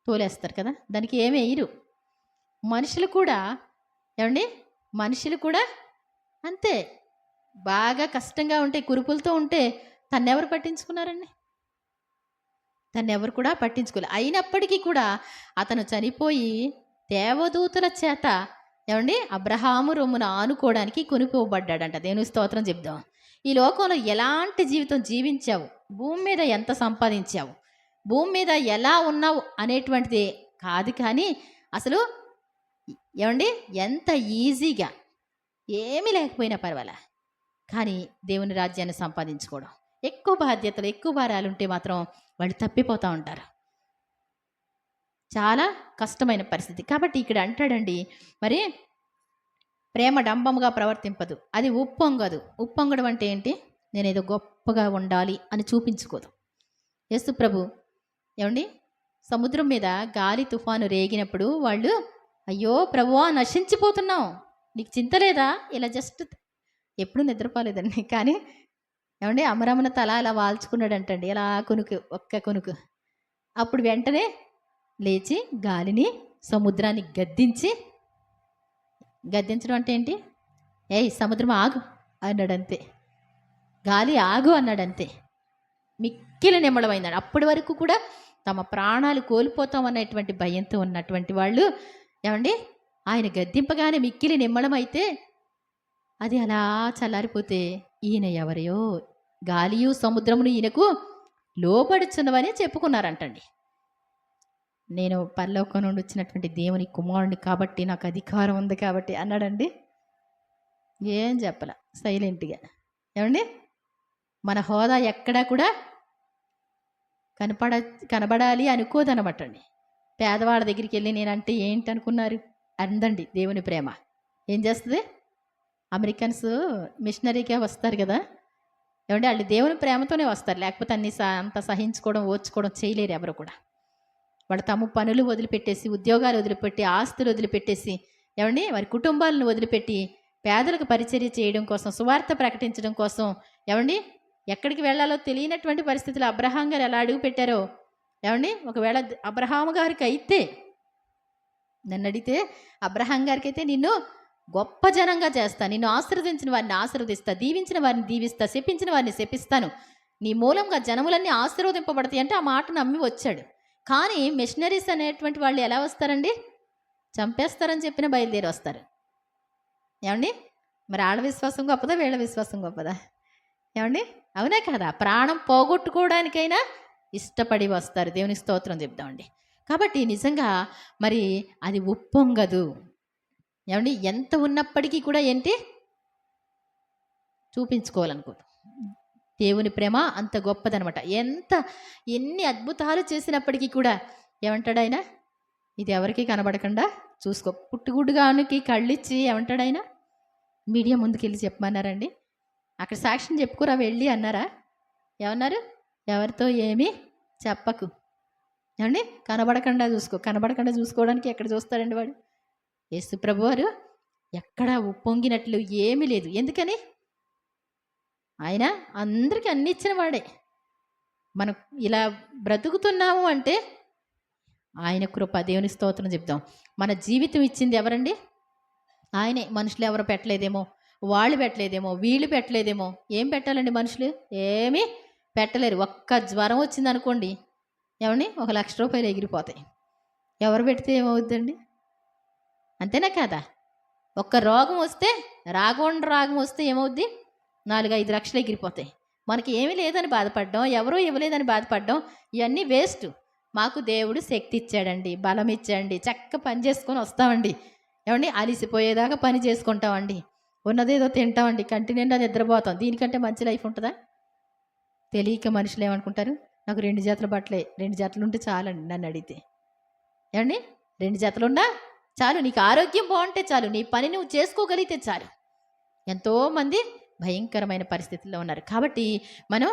తోలేస్తారు కదా, దానికి ఏమి వేయరు. మనుషులు కూడా ఏమండి? మనుషులు కూడా అంతే, బాగా కష్టంగా ఉంటే, కురుపులతో ఉంటే తన్నెవరు పట్టించుకున్నారండి? తన్నెవరు కూడా పట్టించుకోలేదు. అయినప్పటికీ కూడా అతను చనిపోయి దేవదూతల చేత ఏమండి అబ్రహాము రొమ్మున ఆనుకోవడానికి కొనుక్కోబడ్డాడంట. దేవుని స్తోత్రం చెప్దాం. ఈ లోకంలో ఎలాంటి జీవితం జీవించావు, భూమి మీద ఎంత సంపాదించావు, భూమి మీద ఎలా ఉన్నావు అనేటువంటిది కాదు, కానీ అసలు ఏమండి ఎంత ఈజీగా ఏమీ లేకపోయినా పర్వాలే, కానీ దేవుని రాజ్యాన్ని సంపాదించుకోవడం, ఎక్కువ బాధ్యతలు, ఎక్కువ భారాలు ఉంటే మాత్రం వాళ్ళు తప్పిపోతూ ఉంటారు. చాలా కష్టమైన పరిస్థితి. కాబట్టి ఇక్కడ అంటాడండి, మరి ప్రేమ డంబముగా ప్రవర్తింపదు, అది ఉప్పొంగదు. ఉప్పొంగడం అంటే ఏంటి? నేను ఏదో గొప్పగా ఉండాలి అని చూపించుకోదు. యేసు ప్రభు ఏమండి సముద్రం మీద గాలి తుఫాను రేగినప్పుడు వాళ్ళు, అయ్యో ప్రభువా నశించిపోతున్నాం, నీకు చింత లేదా? ఇలా జస్ట్ ఎప్పుడు నిద్రపోలేదండి, కానీ ఏమండి అమరమున తల అలా వాల్చుకున్నాడంటండి, ఇలా ఒక్క కొనుకు. అప్పుడు వెంటనే లేచి గాలిని, సముద్రాన్ని గద్దించడం అంటే ఏంటి? ఏయ్ సముద్రం ఆగు అన్నాడంతే, గాలి ఆగు అన్నాడంతే. మిక్కిలి నిమ్మళమైందండి. అప్పటి వరకు కూడా తమ ప్రాణాలు కోల్పోతాం అనేటువంటి భయంతో ఉన్నటువంటి వాళ్ళు ఏమండి ఆయన గద్దింపగానే మిక్కిలి నిమ్మళమైతే అది అలా చల్లారిపోతే ఈయన ఎవరయో గాలియు సముద్రమును ఈయనకు లోబడుచున్నవని చెప్పుకున్నారంటండి. నేను పరలోకం నుండి వచ్చినటువంటి దేవుని కుమారుడిని కాబట్టి నాకు అధికారం ఉంది కాబట్టి అన్నాడండి. ఏం చెప్పల, సైలెంట్గా. ఏమండి మన హోదా ఎక్కడా కూడా కనబడాలి అనుకోదనమాట అండి. పేదవాళ్ళ దగ్గరికి వెళ్ళి నేనంటే ఏంటి అనుకున్నారు అందండి దేవుని ప్రేమ. ఏం చేస్తుంది? అమెరికన్స్ మిషనరీగా వస్తారు కదా, ఏమంటే వాళ్ళు దేవుని ప్రేమతోనే వస్తారు, లేకపోతే అంత సహించుకోవడం ఓర్చుకోవడం చేయలేరు ఎవరు కూడా. వాళ్ళు తమ పనులు వదిలిపెట్టేసి, ఉద్యోగాలు వదిలిపెట్టి, ఆస్తులు వదిలిపెట్టేసి, ఏమండి వారి కుటుంబాలను వదిలిపెట్టి పేదలకు పరిచర్య చేయడం కోసం, సువార్త ప్రకటించడం కోసం, ఏమండి ఎక్కడికి వెళ్ళాలో తెలియనటువంటి పరిస్థితులు అబ్రహాం గారు ఎలా అడుగు పెట్టారో, ఏమండి ఒకవేళ అబ్రహాం గారికి అయితే, నన్ను అడిగితే అబ్రహాం గారికి అయితే నిన్ను గొప్ప జనంగా చేస్తా, నిన్ను ఆశీర్వదించిన వారిని ఆశీర్వదిస్తా, దీవించిన వారిని దీవిస్తా, శపించిన వారిని శపిస్తాను, నీ మూలంగా జనములన్నీ ఆశీర్వదింపబడతాయి అంటే ఆ మాట నమ్మి వచ్చాడు. కానీ మిషనరీస్ అనేటువంటి వాళ్ళు ఎలా వస్తారండి? చంపేస్తారని చెప్పిన బయలుదేరి వస్తారు. ఏమండి మరి వాళ్ళ విశ్వాసం గొప్పదా, వీళ్ళ విశ్వాసం గొప్పదా? ఏమండి అవునే కదా, ప్రాణం పోగొట్టుకోవడానికైనా ఇష్టపడి వస్తారు. దేవుని స్తోత్రం చెప్దామండి. కాబట్టి నిజంగా మరి అది ఉప్పొంగదు. ఏమండి ఎంత ఉన్నప్పటికీ కూడా ఏంటి చూపించుకోవాలనుకోదు. దేవుని ప్రేమ అంత గొప్పదనమాట. ఎన్ని అద్భుతాలు చేసినప్పటికీ కూడా ఏమంటాడు ఆయన? ఇది ఎవరికి కనబడకుండా చూసుకో. పుట్టుగుడ్డుగానికి కళ్ళిచ్చి ఏమంటాడు ఆయన? మీడియా ముందుకెళ్ళి చెప్పమన్నారండి. అక్కడ సాక్ష్యం చెప్పుకోరా వెళ్ళి అన్నారా? ఏమన్నారు? ఎవరితో ఏమీ చెప్పకు. ఏమండి కనబడకుండా చూసుకో. కనబడకుండా చూసుకోవడానికి ఎక్కడ చూస్తాడండి వాడు? యేసు ప్రభు వారు ఎక్కడ ఉప్పొంగినట్లు ఏమీ లేదు. ఎందుకని? ఆయన అందరికీ అన్ని ఇచ్చిన వాడే. మనం ఇలా బ్రతుకుతున్నాము అంటే ఆయన కృప. దేవుని స్తోత్రం చెప్దాం. మన జీవితం ఇచ్చింది ఎవరండి? ఆయనే. మనుషులు ఎవరు పెట్టలేదేమో, వాళ్ళు పెట్టలేదేమో, వీళ్ళు పెట్టలేదేమో. ఏం పెట్టాలండి మనుషులు? ఏమీ పెట్టలేరు. ఒక్క జ్వరం వచ్చింది అనుకోండి, ఏమండి 1,00,000 రూపాయలు ఎగిరిపోతాయి. ఎవరు పెడితే ఏమవుద్దండి? అంతేనా కదా? ఒక్క రోగం వస్తే, రాగం వస్తే ఏమవుద్ది? 4-5 లక్షలు ఎగిరిపోతాయి. మనకి ఏమీ లేదని బాధపడ్డం, ఎవరూ ఇవ్వలేదని బాధపడ్డం, ఇవన్నీ వేస్ట్. మాకు దేవుడు శక్తి ఇచ్చాడండి, బలం ఇచ్చాడండి, చక్క పని చేసుకొని వస్తామండి. ఏమండి అలిసిపోయేదాకా పని చేసుకుంటామండి, ఉన్నదేదో తింటామండి, కంటి నిండా నిద్రపోతాం. దీనికంటే మంచి లైఫ్ ఉంటుందా? తెలియక మనుషులు ఏమనుకుంటారు? నాకు 2 జతల బట్టలే, 2 జతలు ఉంటే చాలండి నన్ను అడిగితే. ఏమండి 2 జతలున్నా చాలు, నీకు ఆరోగ్యం బాగుంటే చాలు, నీ పని నువ్వు చేసుకోగలిగితే చాలు. ఎంతోమంది భయంకరమైన పరిస్థితుల్లో ఉన్నారు. కాబట్టి మనం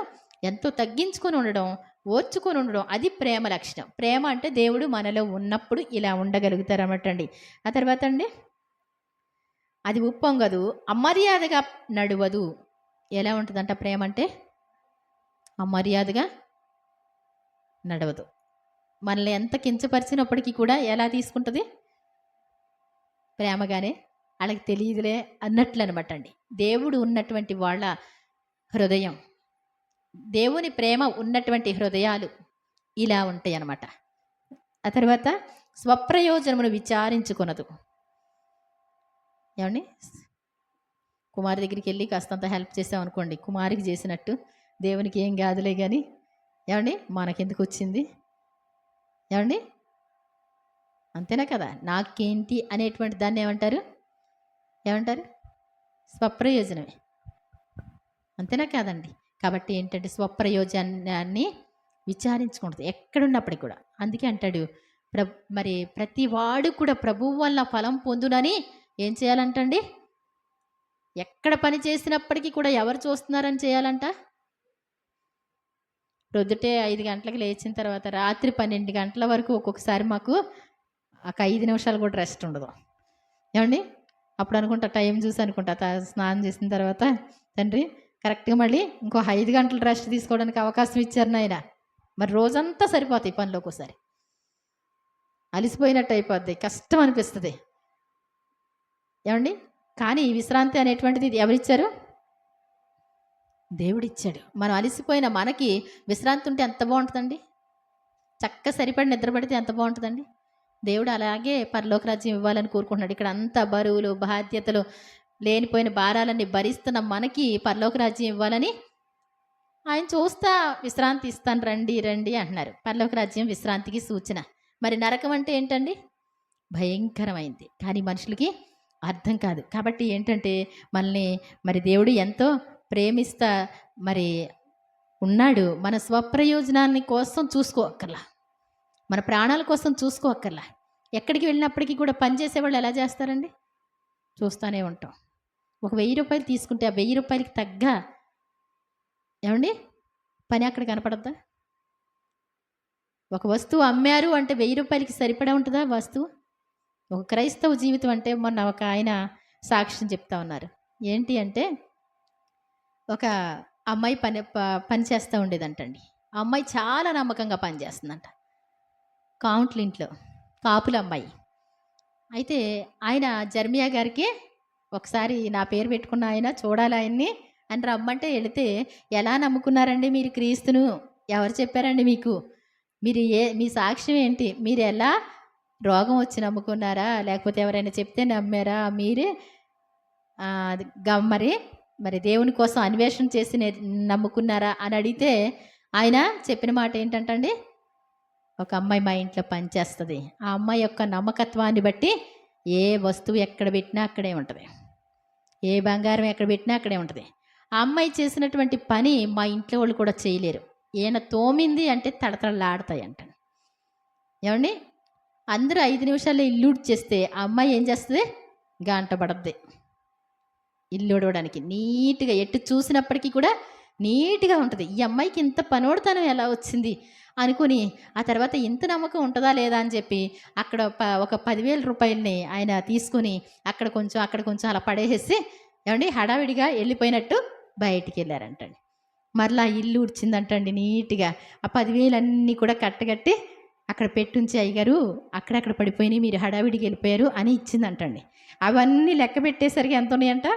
ఎంతో తగ్గించుకొని ఉండడం, ఓర్చుకొని ఉండడం, అది ప్రేమ లక్షణం. ప్రేమ అంటే దేవుడు మనలో ఉన్నప్పుడు ఇలా ఉండగలుగుతారన్నమాట అండి. ఆ తర్వాత అండి అది ఉప్పొంగదు, అమర్యాదగా నడవదు. ఎలా ఉంటుందంట ప్రేమ అంటే? అమర్యాదగా నడవదు. మనల్ని ఎంత కించపరిచినప్పటికీ కూడా ఎలా తీసుకుంటుంది? ప్రేమగానే, వాళ్ళకి తెలియదులే అన్నట్లు అనమాట అండి. దేవుడు ఉన్నటువంటి వాళ్ళ హృదయం, దేవుని ప్రేమ ఉన్నటువంటి హృదయాలు ఇలా ఉంటాయి అన్నమాట. ఆ తర్వాత స్వప్రయోజనమును విచారించుకొనదు. ఏమండి కుమారి దగ్గరికి వెళ్ళి కాస్తంత హెల్ప్ చేసామనుకోండి, కుమారికి చేసినట్టు దేవునికి ఏం కాదులే కానీ ఏమండి మనకెందుకు వచ్చింది? ఏమండి అంతేనా కదా? నాకేంటి అనేటువంటి దాన్ని ఏమంటారు? స్వప్రయోజనమే. అంతేనా కాదండి? కాబట్టి ఏంటంటే స్వప్రయోజనాన్ని విచారించుకుంటుంది ఎక్కడున్నప్పటికి కూడా. అందుకే అంటాడు మరి ప్రతి వాడు కూడా ప్రభువు వల్ల ఫలం పొందునని ఏం చేయాలంటండి? ఎక్కడ పని చేసినప్పటికీ కూడా ఎవరు చూస్తున్నారని చేయాలంట? ప్రొద్దుటే 5 గంటలకు లేచిన తర్వాత రాత్రి 12 గంటల వరకు ఒక్కొక్కసారి మాకు ఒక 5 నిమిషాలు కూడా రెస్ట్ ఉండదు. ఏమండి అప్పుడు అనుకుంటా, టైం చూసి అనుకుంటా, స్నానం చేసిన తర్వాత తండ్రి కరెక్ట్గా మళ్ళీ ఇంకో 5 గంటలు రెస్ట్ తీసుకోవడానికి అవకాశం ఇచ్చారు నాయన. మరి రోజంతా సరిపోతాయి పనిలో, ఒక్కోసారి అలిసిపోయినట్టు అయిపోద్ది, కష్టం అనిపిస్తుంది. ఏమండి కానీ ఈ విశ్రాంతి అనేటువంటిది ఎవరిచ్చారు? దేవుడిచ్చాడు. మనం అలిసిపోయిన మనకి విశ్రాంతి ఉంటే ఎంత బాగుంటుందండి. సరిపడి నిద్రపడితే ఎంత బాగుంటుందండి. దేవుడు అలాగే పరలోక రాజ్యం ఇవ్వాలని కోరుకుంటున్నాడు. ఇక్కడ అంతా బరువులు, బాధ్యతలు, లేనిపోయిన భారాలన్నీ భరిస్తున్న మనకి పరలోక రాజ్యం ఇవ్వాలని ఆయన చూస్తా విశ్రాంతి ఇస్తాను రండి రండి అంటున్నారు. పరలోక రాజ్యం విశ్రాంతికి సూచన. మరి నరకం అంటే ఏంటండి? భయంకరమైంది. కానీ మనుషులకి అర్థం కాదు. కాబట్టి ఏంటంటే మనల్ని మరి దేవుడు ఎంతో ప్రేమిస్తా మరి ఉన్నాడు. మన స్వప్రయోజనాన్ని కోసం చూసుకోక్కర్లా, మన ప్రాణాల కోసం చూసుకోక్కర్లా. ఎక్కడికి వెళ్ళినప్పటికీ కూడా పనిచేసేవాళ్ళు ఎలా చేస్తారండి? చూస్తూనే ఉంటాం. ఒక 1000 రూపాయలు తీసుకుంటే ఆ 1000 రూపాయలకి తగ్గ ఏమండి పని అక్కడ కనపడద్దా? ఒక వస్తువు అమ్మారు అంటే 1000 రూపాయలకి సరిపడా ఉంటుందా వస్తువు? ఒక క్రైస్తవ జీవితం అంటే మొన్న ఒక ఆయన సాక్ష్యం చెప్తా ఉన్నారు. ఏంటి అంటే ఒక అమ్మాయి పని చేస్తూ ఉండేదంటండి. ఆ అమ్మాయి చాలా నమ్మకంగా పనిచేస్తుందంట. కౌంట్లింట్లో కాపుల అమ్మాయి. అయితే ఆయన జర్మియా గారికి ఒకసారి నా పేరు పెట్టుకున్న ఆయన చూడాలి ఆయన్ని అని రమ్మంటే వెళితే, ఎలా నమ్ముకున్నారండి మీరు క్రీస్తును? ఎవరు చెప్పారండి మీకు? మీ సాక్ష్యం ఏంటి? మీరు ఎలా రోగం వచ్చి నమ్ముకున్నారా? లేకపోతే ఎవరైనా చెప్తే నమ్మారా? మీరే మరి దేవుని కోసం అన్వేషణ చేసి నమ్ముకున్నారా అని అడిగితే ఆయన చెప్పిన మాట ఏంటంటండి, ఒక అమ్మాయి మా ఇంట్లో పనిచేస్తుంది. ఆ అమ్మాయి యొక్క నమ్మకత్వాన్ని బట్టి ఏ వస్తువు ఎక్కడ పెట్టినా అక్కడే ఉంటుంది, ఏ బంగారం ఎక్కడ పెట్టినా అక్కడే ఉంటుంది. ఆ అమ్మాయి చేసినటువంటి పని మా ఇంట్లో వాళ్ళు కూడా చేయలేరు. ఈయన తోమింది అంటే తడతడలాడతాయి అంట. ఏమండి, అందరూ 5 నిమిషాల్లో ఇల్లు ఊడ్చేస్తే ఆ అమ్మాయి ఏం చేస్తుంది? గంట పడద్ది ఇల్లు ఊడవడానికి. నీట్గా ఎటు చూసినప్పటికీ కూడా నీట్గా ఉంటుంది. ఈ అమ్మాయికి ఇంత పనోడుతనం ఎలా వచ్చింది అనుకుని ఆ తర్వాత ఇంత నమ్మకం ఉంటుందా లేదా అని చెప్పి అక్కడ ఒక 10,000 రూపాయలని ఆయన తీసుకుని అక్కడ కొంచెం అలా పడేసేసి ఏమండి హడావిడిగా వెళ్ళిపోయినట్టు బయటికి వెళ్ళారంటండి. మరలా ఇల్లు ఉడిచిందంటండి నీట్గా. ఆ 10,000 అన్నీ కూడా కట్టగట్టి అక్కడ పెట్టుంచి, అయ్యగారు అక్కడక్కడ పడిపోయినాయి, మీరు హడావిడికి వెళ్ళిపోయారు అని ఇచ్చిందంటండి. అవన్నీ లెక్క పెట్టేసరికి ఎంత ఉన్నాయంట?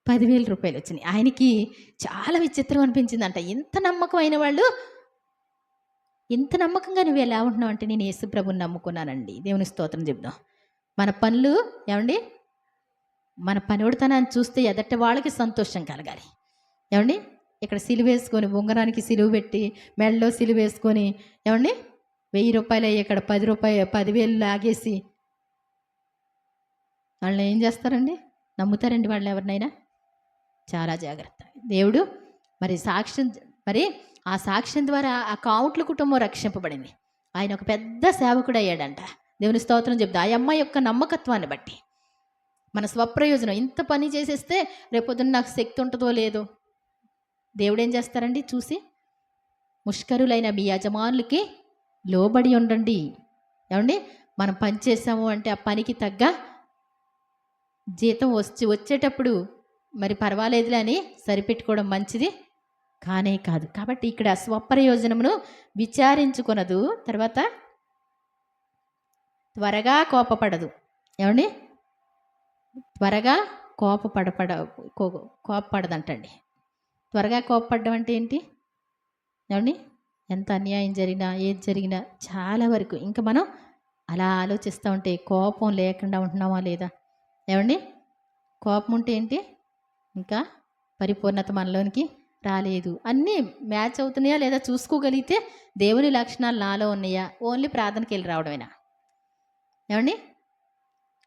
10,000 రూపాయలు వచ్చినాయి. ఆయనకి చాలా విచిత్రం అనిపించిందంట. ఇంత నమ్మకం అయిన వాళ్ళు, ఇంత నమ్మకంగా నువ్వు ఎలా ఉంటున్నావు అంటే, నేను యేసు ప్రభుని నమ్ముకున్నానండి. దేవుని స్తోత్రం చెప్దాం. మన పనులు ఏమండి, మన పనివాడితనాన్ని చూస్తే ఎదట వాళ్ళకి సంతోషం కలగాలి. ఏమండి, ఇక్కడ సిలువ వేసుకొని ఉంగరానికి సిలువ పెట్టి మెడలో సిలువ వేసుకొని ఏమండి 1000 రూపాయలు అయ్యి ఇక్కడ 10,000 లాగేసి వాళ్ళని ఏం చేస్తారండి? నమ్ముతారండి వాళ్ళు ఎవరినైనా? చాలా జాగ్రత్త. దేవుడు మరి ఆ సాక్ష్యం ద్వారా ఆ కౌంట్ల కుటుంబం రక్షింపబడింది. ఆయన ఒక పెద్ద సేవకుడు అయ్యాడంట. దేవుని స్తోత్రం చెప్తా. ఆ అమ్మాయి యొక్క నమ్మకత్వాన్ని బట్టి మన స్వప్రయోజనం ఇంత పని చేసేస్తే రేపొద్దున నాకు శక్తి ఉంటుందో లేదో దేవుడు ఏం చేస్తారండి చూసి, ముష్కరులైన మీ యజమానులకి లోబడి ఉండండి. ఏమండి, మనం పని చేసాము అంటే ఆ పనికి తగ్గ జీతం వచ్చేటప్పుడు మరి పర్వాలేదులే అని సరిపెట్టుకోవడం మంచిది కానే కాదు. కాబట్టి ఇక్కడ స్వప్రయోజనమును విచారించుకొనదు. తర్వాత త్వరగా కోపపడదు. ఏమండి, త్వరగా కోపపడదంటండి. త్వరగా కోపపడడం అంటే ఏంటి? ఏమండి, ఎంత అన్యాయం జరిగినా ఏది జరిగినా చాలా వరకు ఇంకా మనం అలా ఆలోచిస్తూ ఉంటే కోపం లేకుండా ఉంటున్నామా లేదా? ఏమండి, కోపం ఉంటే ఏంటి? ఇంకా పరిపూర్ణత మనలోనికి రాలేదు. అన్నీ మ్యాచ్ అవుతున్నాయా లేదా చూసుకోగలిగితే దేవుని లక్షణాలు నాలో ఉన్నాయా? ఓన్లీ ప్రార్థనకి వెళ్ళి రావడమేనా? ఏమండి,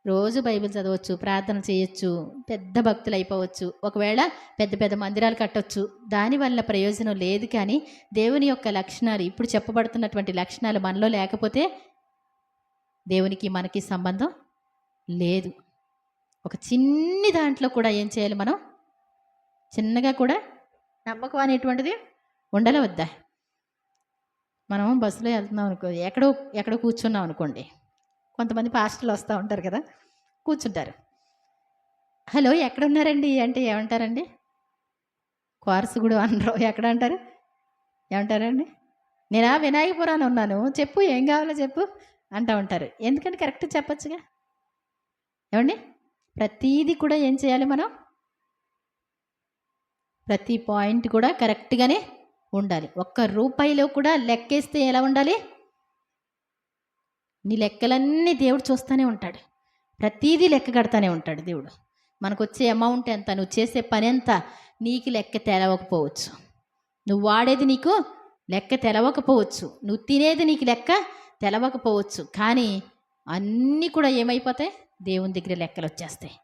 రోజు బైబిల్ చదవచ్చు, ప్రార్థన చేయొచ్చు, పెద్ద భక్తులు అయిపోవచ్చు, ఒకవేళ పెద్ద పెద్ద మందిరాలు కట్టవచ్చు, దానివల్ల ప్రయోజనం లేదు. కానీ దేవుని యొక్క లక్షణాలు, ఇప్పుడు చెప్పబడుతున్నటువంటి లక్షణాలు మనలో లేకపోతే దేవునికి మనకి సంబంధం లేదు. ఒక చిన్ని దాంట్లో కూడా ఏం చేయాలి మనం? చిన్నగా కూడా నమ్మకం అనేటువంటిది ఉండాలి వద్దా? మనం బస్సులో వెళ్తున్నాం అనుకో, ఎక్కడో కూర్చున్నాం అనుకోండి, కొంతమంది పాస్టర్లు వస్తూ ఉంటారు కదా, కూర్చుంటారు. హలో ఎక్కడున్నారండి అంటే ఏమంటారండి? కోరసుగుడు అనరు, ఎక్కడ అంటారు? ఏమంటారండి? నేనా వినాయకపురాన్ని ఉన్నాను, చెప్పు ఏం కావాలో చెప్పు అంటూ ఉంటారు. ఎందుకంటే కరెక్ట్ చెప్పచ్చుగా. ఏమండి, ప్రతీది కూడా ఏం చేయాలి మనం? ప్రతి పాయింట్ కూడా కరెక్ట్గానే ఉండాలి. ఒక్క రూపాయిలో కూడా లెక్కేస్తే ఎలా ఉండాలి? నీ లెక్కలన్నీ దేవుడు చూస్తూనే ఉంటాడు. ప్రతీదీ లెక్క కడతానే ఉంటాడు దేవుడు. మనకొచ్చే అమౌంట్ ఎంత, నువ్వు చేసే పని ఎంత, నీకు లెక్క తెలవకపోవచ్చు. నువ్వు వాడేది నీకు లెక్క తెలవకపోవచ్చు. నువ్వు తినేది నీకు లెక్క తెలవకపోవచ్చు. కానీ అన్నీ కూడా ఏమైపోతాయి? దేవుని దగ్గర లెక్కలు వచ్చేస్తాయి.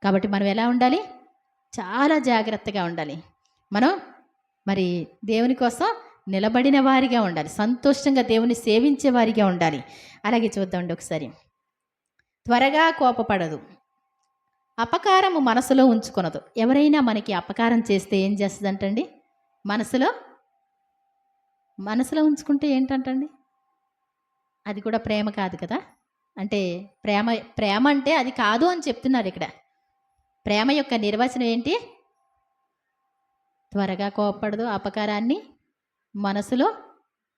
కాబట్టి మనం ఎలా ఉండాలి? చాలా జాగ్రత్తగా ఉండాలి. మనం మరి దేవుని కోసం నిలబడిన వారిగా ఉండాలి. సంతోషంగా దేవుని సేవించే వారిగా ఉండాలి. అలాగే చూద్దామండి ఒకసారి. త్వరగా కోపపడదు, అపకారము మనసులో ఉంచుకొనదు. ఎవరైనా మనకి అపకారం చేస్తే ఏం చేస్తుందంటండి? మనసులో ఉంచుకుంటే ఏంటంటండి? అది కూడా ప్రేమ కాదు కదా. అంటే ప్రేమ అంటే అది కాదు అని చెప్తున్నారు ఇక్కడ. ప్రేమ యొక్క నిర్వచనం ఏంటి? త్వరగా కోపపడదు, అపకారాన్ని మనసులో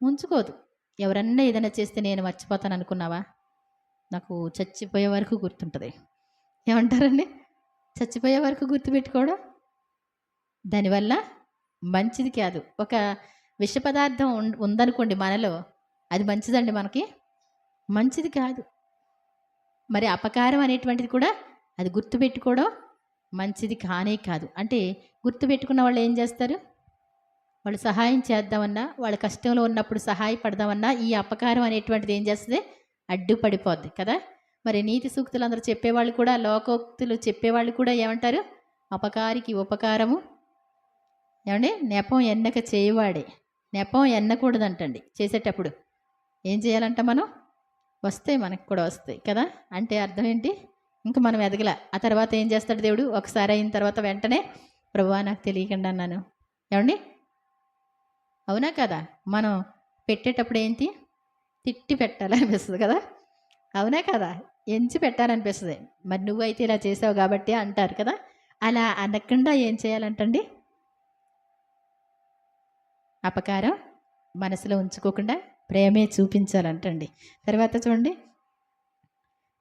ఉంచుకోదు. ఎవరన్నా ఏదైనా చేస్తే నేను మర్చిపోతాను అనుకున్నావా? నాకు చచ్చిపోయే వరకు గుర్తుంటుంది. ఏమంటారండి? చచ్చిపోయే వరకు గుర్తుపెట్టుకోవడం దానివల్ల మంచిది కాదు. ఒక విష పదార్థం ఉందనుకోండి మనలో, అది మంచిదండి మనకి? మంచిది కాదు. మరి అపకారం అనేటువంటిది కూడా అది గుర్తుపెట్టుకోవడం మంచిది కానే కాదు. అంటే గుర్తుపెట్టుకున్న వాళ్ళు ఏం చేస్తారు? వాళ్ళు సహాయం చేద్దామన్నా, వాళ్ళ కష్టంలో ఉన్నప్పుడు సహాయపడదామన్నా ఈ అపకారం అనేటువంటిది ఏం చేస్తుంది? అడ్డుపడిపోద్ది కదా. మరి నీతి సూక్తులు అందరూ చెప్పేవాళ్ళు కూడా, లోకోక్తులు చెప్పేవాళ్ళు కూడా ఏమంటారు? అపకారికి ఉపకారము ఏమండి నెపం ఎన్నక చేయవాడే. నెపం ఎన్నకూడదంటండి. చేసేటప్పుడు ఏం చేయాలంట? మనం వస్తాయి, మనకు కూడా వస్తాయి కదా. అంటే అర్థం ఏంటి? ఇంకా మనం ఎదగల. ఆ తర్వాత ఏం చేస్తాడు దేవుడు? ఒకసారి అయిన తర్వాత వెంటనే ప్రభువా నాకు తెలియకుండా అన్నాను. ఏమండి? అవునా కదా. మనం పెట్టేటప్పుడు ఏంటి? తిట్టి పెట్టాలనిపిస్తుంది కదా. అవునా కదా. ఎంచి పెట్టాలనిపిస్తుంది. మరి నువ్వైతే ఇలా చేసావు కాబట్టి అంటారు కదా. అలా అనకుండా ఏం చేయాలంటండి? అపకారం మనసులో ఉంచుకోకుండా ప్రేమే చూపించాలంటండి. తర్వాత చూడండి,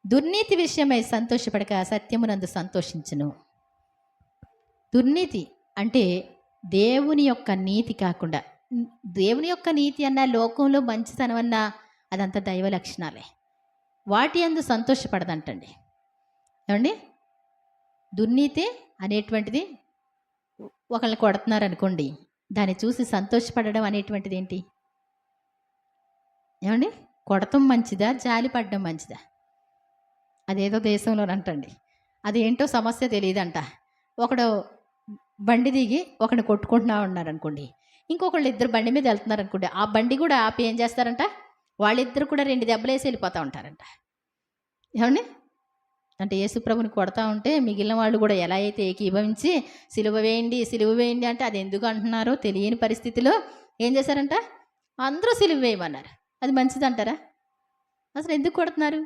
దుర్నీతి విషయమై సంతోషపడక సత్యమునందు సంతోషించును. దుర్నీతి అంటే దేవుని యొక్క నీతి కాకుండా, దేవుని యొక్క నీతి అన్న, లోకంలో మంచితనం అన్న, అదంతా దైవ లక్షణాలే. వాటి యందు సంతోషపడదంటండి. ఏమండి? దుర్నీతి అనేటువంటిది, ఒకళ్ళని కొడుతున్నారనుకోండి, దాన్ని చూసి సంతోషపడడం అనేటువంటిది ఏంటి? ఏమండి? కొడతం మంచిదా, జాలి పడడం మంచిదా? అదేదో దేశంలోనంటండి, అదేంటో సమస్య తెలియదంట. ఒకడు బండి దిగి ఒకడిని కొట్టుకుంటున్నా ఉన్నారనుకోండి, ఇంకొకళ్ళు ఇద్దరు బండి మీద వెళ్తున్నారు అనుకోండి, ఆ బండి కూడా ఆపి ఏం చేస్తారంట? వాళ్ళిద్దరు కూడా 2 దెబ్బలేసి వెళ్ళిపోతూ ఉంటారంట. ఏమండి? అంటే యేసుప్రభుని కొడతా ఉంటే మిగిలిన వాళ్ళు కూడా ఎలా అయితే ఏకీభవించి సిలువ వేయండి అంటే అది ఎందుకు అంటున్నారో తెలియని పరిస్థితిలో ఏం చేశారంట? అందరూ సిలువ వేయమన్నారు. అది మంచిదంటారా? అసలు ఎందుకు కొడుతున్నారు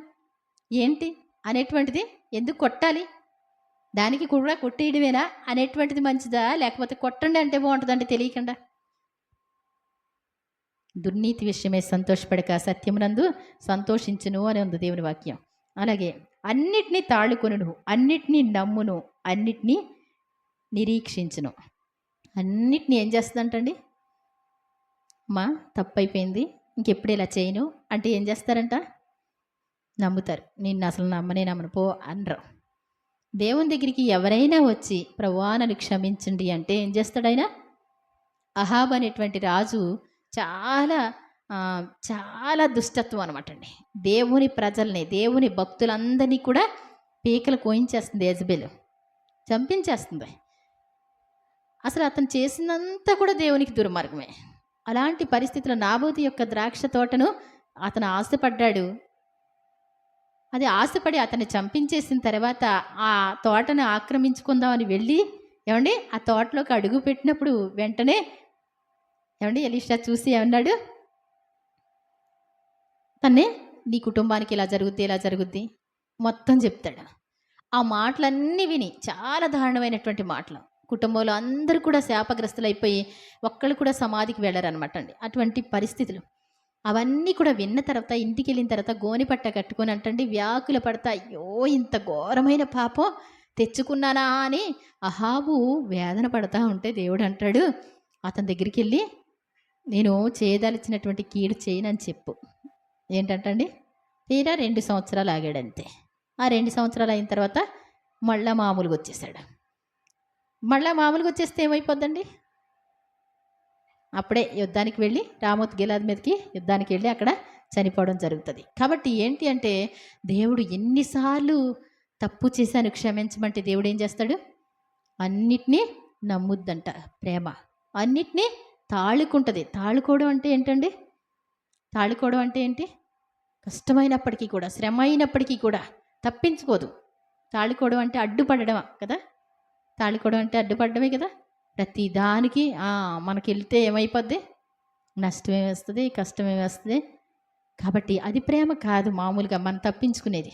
ఏంటి అనేటువంటిది, ఎందుకు కొట్టాలి, దానికి కూడా కొట్టేయడమేనా అనేటువంటిది మంచిదా, లేకపోతే కొట్టండి అంటే బాగుంటుందంటే తెలియకుండా? దుర్నీతి విషయమే సంతోషపడక సత్యమునందు సంతోషించును అని ఉంది దేవుని వాక్యం. అలాగే అన్నిటినీ తాళుకొనును, అన్నిటినీ నమ్మును, అన్నిటినీ నిరీక్షించును. అన్నిటినీ ఏం చేస్తుందంటండి? మా తప్పు అయిపోయింది, ఇంకెప్పుడు ఇలా చేయను అంటే ఏం చేస్తారంట? నమ్ముతారు. నిన్ను అసలు నమ్మను పో అనరు. దేవుని దగ్గరికి ఎవరైనా వచ్చి ప్రభువా నన్ను క్షమించండి అంటే ఏం చేస్తాడు ఆయన? అహాబ్ అనేటువంటి రాజు చాలా చాలా దుష్టత్వం అనమాట అండి. దేవుని ప్రజల్ని, దేవుని భక్తులందరినీ కూడా పీకలు కోయించేస్తుంది యెజబెలు, చంపించేస్తుంది. అసలు అతను చేసిందంతా కూడా దేవునికి దుర్మార్గమే. అలాంటి పరిస్థితుల్లో నాబోతు యొక్క ద్రాక్ష తోటను అతను ఆశపడ్డాడు. అది ఆశపడి అతన్ని చంపించేసిన తర్వాత ఆ తోటను ఆక్రమించుకుందామని వెళ్ళి, ఏమండి, ఆ తోటలోకి అడుగు పెట్టినప్పుడు వెంటనే ఏమండి ఎలీషా చూసి ఏమన్నాడు? తన్నే నీ కుటుంబానికి ఇలా జరుగుద్ది మొత్తం చెప్తాడు. ఆ మాటలన్నీ విని, చాలా దారుణమైనటువంటి మాటలు, కుటుంబంలో అందరూ కూడా శాపగ్రస్తులు అయిపోయి ఒక్కళ్ళు కూడా సమాధికి వెళ్ళారనమాట అండి. అటువంటి పరిస్థితులు అవన్నీ కూడా విన్న తర్వాత ఇంటికి వెళ్ళిన తర్వాత గోనిపట్ట కట్టుకొని అంటండి వ్యాకుల పడతా, అయ్యో ఇంత ఘోరమైన పాపం తెచ్చుకున్నానా అని అహాబు వేదన పడతా ఉంటే దేవుడు అంటాడు అతని దగ్గరికి వెళ్ళి, నేను చేయదలిచినటువంటి కీడు చేయనని చెప్పు. ఏంటంటండి, తీరా 2 సంవత్సరాలు ఆగాడంతే. ఆ 2 సంవత్సరాలు అయిన తర్వాత మళ్ళా మామూలుగా వచ్చేసాడు. మళ్ళా మామూలుగా వచ్చేస్తే ఏమైపోద్దండి? అప్పుడే యుద్ధానికి వెళ్ళి రామోత్ గిలాద్ మీదకి యుద్ధానికి వెళ్ళి అక్కడ చనిపోవడం జరుగుతుంది. కాబట్టి ఏంటి అంటే, దేవుడు ఎన్నిసార్లు తప్పు చేశాను క్షమించమంటే దేవుడు ఏం చేస్తాడు? అన్నిటినీ నమ్ముద్దంట ప్రేమ. అన్నిటినీ తాళుకుంటుంది. తాళుకోవడం అంటే ఏంటండి? తాళుకోవడం అంటే ఏంటి? కష్టమైనప్పటికీ కూడా, శ్రమ అయినప్పటికీ కూడా తప్పించుకోదు. తాళుకోవడం అంటే అడ్డుపడడం కదా. తాళుకోవడం అంటే అడ్డుపడడమే కదా. ప్రతి దానికి మనకి వెళ్తే ఏమైపోద్ది? నష్టమే వస్తుంది, కష్టమే వస్తుంది. కాబట్టి అది ప్రేమ కాదు. మామూలుగా మనం తప్పించుకునేది.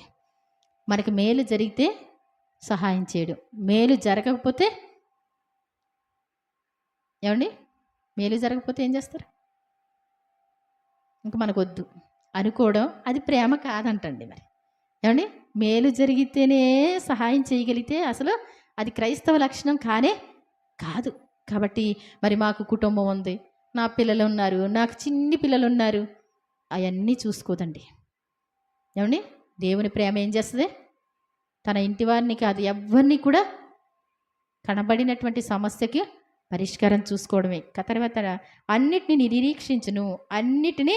మనకి మేలు జరిగితే సహాయం చేయడం, మేలు జరగకపోతే ఏమండి, మేలు జరగకపోతే ఏం చేస్తారు? ఇంక మనకొద్దు అనుకోవడం అది ప్రేమ కాదంటండి. మరి ఏమండి, మేలు జరిగితేనే సహాయం చేయగలిగితే అసలు అది క్రైస్తవ లక్షణం కానే కాదు. కాబట్టి మరి మాకు కుటుంబం ఉంది, నా పిల్లలు ఉన్నారు, నాకు చిన్ని పిల్లలు ఉన్నారు, అవన్నీ చూసుకోదండి. ఏమండి, దేవుని ప్రేమ ఏం చేస్తుంది? తన ఇంటి వారిని కాదు, ఎవరిని కూడా కనబడినటువంటి సమస్యకి పరిష్కారం చూసుకోవడమే. తర్వాత అన్నిటిని నిరీక్షించును, అన్నిటినీ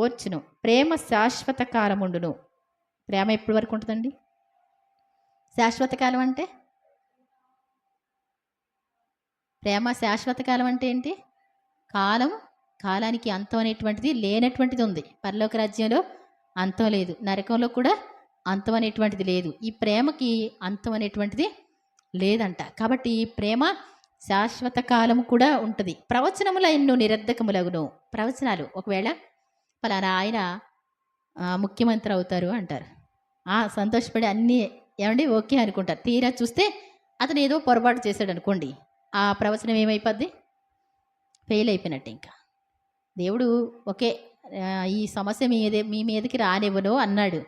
ఓర్చును. ప్రేమ శాశ్వత కాలం ఉండును. ప్రేమ ఎప్పటి వరకు ఉంటుందండి? శాశ్వత కాలం అంటే, ప్రేమ శాశ్వత కాలం అంటే ఏంటి? కాలానికి అంతం అనేటువంటిది లేనటువంటిది ఉంది. పరలోక రాజ్యంలో అంతం లేదు, నరకంలో కూడా అంతం అనేటువంటిది లేదు. ఈ ప్రేమకి అంతం అనేటువంటిది లేదంట. కాబట్టి ఈ ప్రేమ శాశ్వత కాలం కూడా ఉంటుంది. ప్రవచనముల ఎన్నో నిరర్ధకములగును. ప్రవచనాలు, ఒకవేళ పలానా ఆయన ముఖ్యమంత్రి అవుతారు అంటారు, సంతోషపడి అన్నీ ఏమండి ఓకే అనుకుంటారు. తీరా చూస్తే అతను ఏదో పొరపాటు చేశాడు అనుకోండి, ఆ ప్రవచనం ఏమైపోద్ది? ఫెయిల్ అయిపోయినట్టు. ఇంకా దేవుడు ఓకే, ఈ సమస్య మీ మీదకి రానివ్వను అన్నాడు.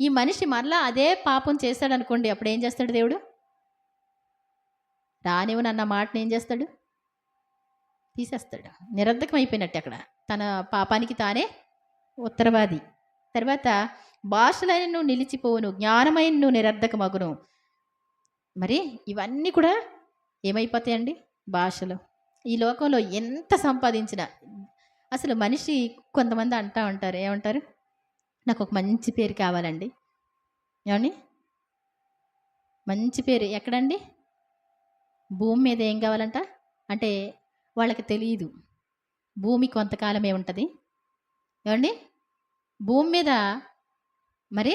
ఈ మనిషి మరలా అదే పాపం చేశాడు అనుకోండి, అప్పుడు ఏం చేస్తాడు దేవుడు? రానివ్వను అన్న మాటను ఏం చేస్తాడు? తీసేస్తాడు. నిరర్ధకం అయిపోయినట్టు. అక్కడ తన పాపానికి తానే ఉత్తరవాది. తర్వాత భాషలైనను నిలిచిపోవును, జ్ఞానమైనను నిరర్ధకమగును. మరి ఇవన్నీ కూడా ఏమైపోతాయండి? భాషలు. ఈ లోకంలో ఎంత సంపాదించినా అసలు మనిషి కొంతమంది అంటూ ఉంటారు, ఏమంటారు? నాకు ఒక మంచి పేరు కావాలండి. ఏమండి, మంచి పేరు ఎక్కడండి? భూమి మీద ఏం కావాలంట అంటే వాళ్ళకి తెలియదు, భూమి కొంతకాలమే ఉంటుంది. ఏమండి, భూమి మీద మరి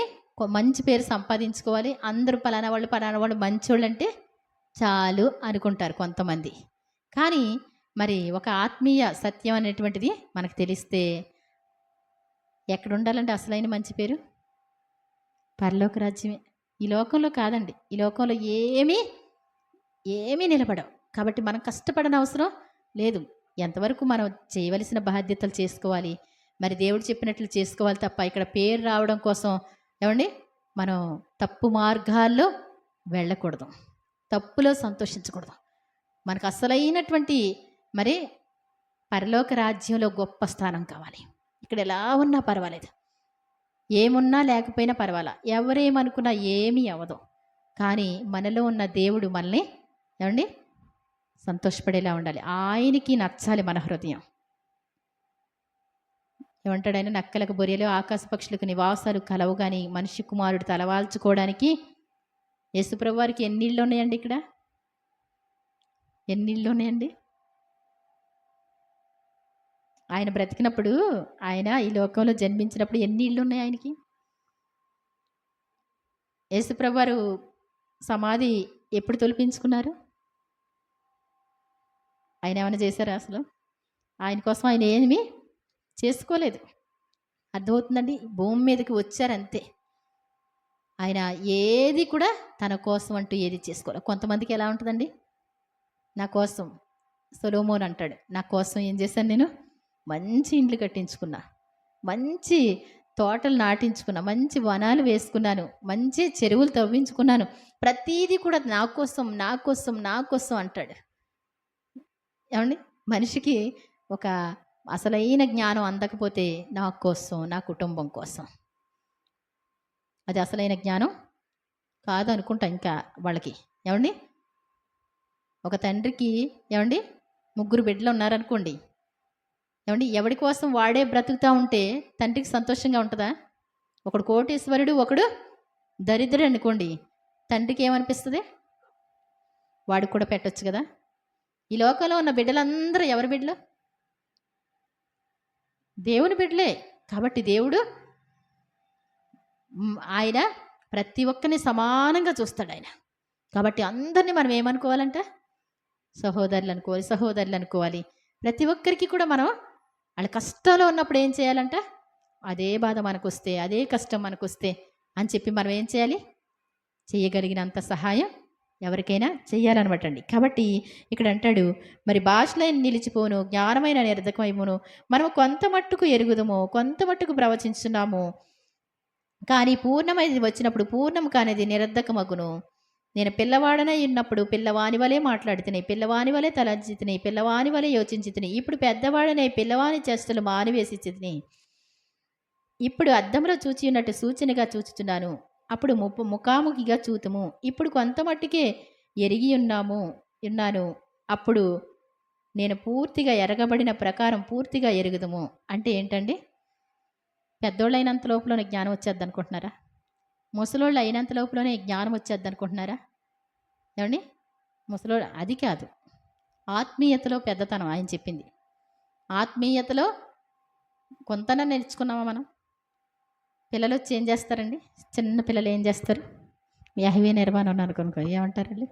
మంచి పేరు సంపాదించుకోవాలి, అందరూ పలానా వాళ్ళు మంచోళ్ళు అంటే చాలు అనుకుంటారు కొంతమంది. కానీ మరి ఒక ఆత్మీయ సత్యం అనేటువంటిది మనకు తెలిస్తే ఎక్కడ ఉండాలంటే అసలైన మంచి పేరు? పరలోక రాజ్యమే. ఈ లోకంలో కాదండి. ఈ లోకంలో ఏమీ నిలబడవు. కాబట్టి మనం కష్టపడని అవసరం లేదు. ఎంతవరకు మనం చేయవలసిన బాధ్యతలు చేసుకోవాలి, మరి దేవుడు చెప్పినట్లు చేసుకోవాలి తప్ప ఇక్కడ పేరు రావడం కోసం ఏమండి మనం తప్పు మార్గాల్లో వెళ్ళకూడదు, తప్పులో సంతోషించకూడదు. మనకు అసలైనటువంటి మరి పరలోక రాజ్యంలో గొప్ప స్థానం కావాలి. ఇక్కడ ఎలా ఉన్నా పర్వాలేదు, ఏమున్నా లేకపోయినా పర్వాలా, ఎవరేమనుకున్నా ఏమీ అవ్వదు. కానీ మనలో ఉన్న దేవుడు మనల్ని ఏమండి సంతోషపడేలా ఉండాలి. ఆయనకి నచ్చాలి మన హృదయం. ఏమంటాడు ఆయన? నక్కలకు బొరియలు, ఆకాశ పక్షులకు నివాసాలు కలవు కానీ మనిషి కుమారుడు తలవాల్చుకోవడానికి. యేసుప్రభు వారికి ఎన్ని ఇళ్ళు ఉన్నాయండి? ఇక్కడ ఎన్ని ఇళ్ళు ఉన్నాయండి? ఆయన బ్రతికినప్పుడు, ఆయన ఈ లోకంలో జన్మించినప్పుడు ఎన్ని ఇళ్ళు ఉన్నాయి ఆయనకి? యేసుప్రభు వారు సమాధి ఎప్పుడు తొలిపించుకున్నారు? ఆయన ఏమైనా చేశారా అసలు? ఆయన కోసం ఆయన ఏమీ చేసుకోలేదు. అర్థమవుతుందండి? భూమి మీదకి వచ్చారంతే. ఆయన ఏది కూడా తన కోసం అంటూ ఏది చేసుకోవాలి. కొంతమందికి ఎలా ఉంటుందండి? నా కోసం, సొలొమోన్ అంటాడు, నా కోసం ఏం చేశాను నేను? మంచి ఇండ్లు కట్టించుకున్నా, మంచి తోటలు నాటించుకున్నా, మంచి వనాలు వేసుకున్నాను, మంచి చెరువులు తవ్వించుకున్నాను, ప్రతీది కూడా నా కోసం నా కోసం నా కోసం అంటాడు. ఏమండి, మనిషికి ఒక అసలైన జ్ఞానం అందకపోతే నా కోసం, నా కుటుంబం కోసం, అది అసలైన జ్ఞానం కాదనుకుంటా ఇంకా వాళ్ళకి. ఏమండి? ఒక తండ్రికి ఏమండి 3 బిడ్డలు ఉన్నారనుకోండి. ఏమండి? ఎవడి కోసం వాడే బ్రతుకుతా ఉంటే తండ్రికి సంతోషంగా ఉంటుందా? ఒకడు కోటీశ్వరుడు, ఒకడు దరిద్రుడు అనుకోండి. తండ్రికి ఏమనిపిస్తుంది? వాడికి కూడా పెట్టొచ్చు కదా. ఈ లోకంలో ఉన్న బిడ్డలందరూ ఎవరి బిడ్డలు? దేవుని బిడ్డలే. కాబట్టి దేవుడు ఆయన ప్రతి ఒక్కరిని సమానంగా చూస్తాడు ఆయన. కాబట్టి అందరినీ మనం ఏమనుకోవాలంట? సహోదరులు అనుకోవాలి. ప్రతి ఒక్కరికి కూడా మనం వాళ్ళ కష్టంలో ఉన్నప్పుడు ఏం చేయాలంట? అదే బాధ మనకొస్తే, అదే కష్టం మనకొస్తే అని చెప్పి మనం ఏం చేయాలి? చేయగలిగినంత సహాయం ఎవరికైనా చెయ్యాలన్నమాట అండి. కాబట్టి ఇక్కడ అంటాడు, మరి భాషలైన నిలిచిపోను, జ్ఞానమైన నిరర్ధకమైమును, మనం కొంత మట్టుకు ఎరుగుదము, కొంత మట్టుకు ప్రవచించున్నాము, కానీ పూర్ణమైనది వచ్చినప్పుడు పూర్ణం కానిది నిరర్ధకమగును. నేను పిల్లవాడనై ఉన్నప్పుడు పిల్లవాని వలె మాట్లాడుతుని, పిల్లవాని వలె తలంచితిని, పిల్లవాని వలె యోచించితిని. ఇప్పుడు పెద్దవాడనై పిల్లవాని చేష్టలు మానివేసి తిని, ఇప్పుడు అద్దంలో చూచి ఉన్నట్టు సూచనగా చూచుచున్నాను, అప్పుడు ముఖాముఖిగా చూతుము. ఇప్పుడు కొంత మట్టుకే ఎరిగి ఉన్నాను, అప్పుడు నేను పూర్తిగా ఎరగబడిన ప్రకారం పూర్తిగా ఎరుగుదము. అంటే ఏంటండి? పెద్దోళ్ళు లోపలనే జ్ఞానం వచ్చేద్ది అనుకుంటున్నారా? ముసలోళ్ళు అయినంత లోపలనే జ్ఞానం వచ్చేద్ది అనుకుంటున్నారా? ఏమండి? ముసలోళ్ళు అది కాదు. ఆత్మీయతలో పెద్దతనం ఆయన చెప్పింది. ఆత్మీయతలో కొంతన నేర్చుకున్నామా మనం? పిల్లలు వచ్చి ఏం చేస్తారండి? చిన్న పిల్లలు ఏం చేస్తారు? హైవే నిర్మాణం ఉన్నారు కనుక ఏమంటారండి?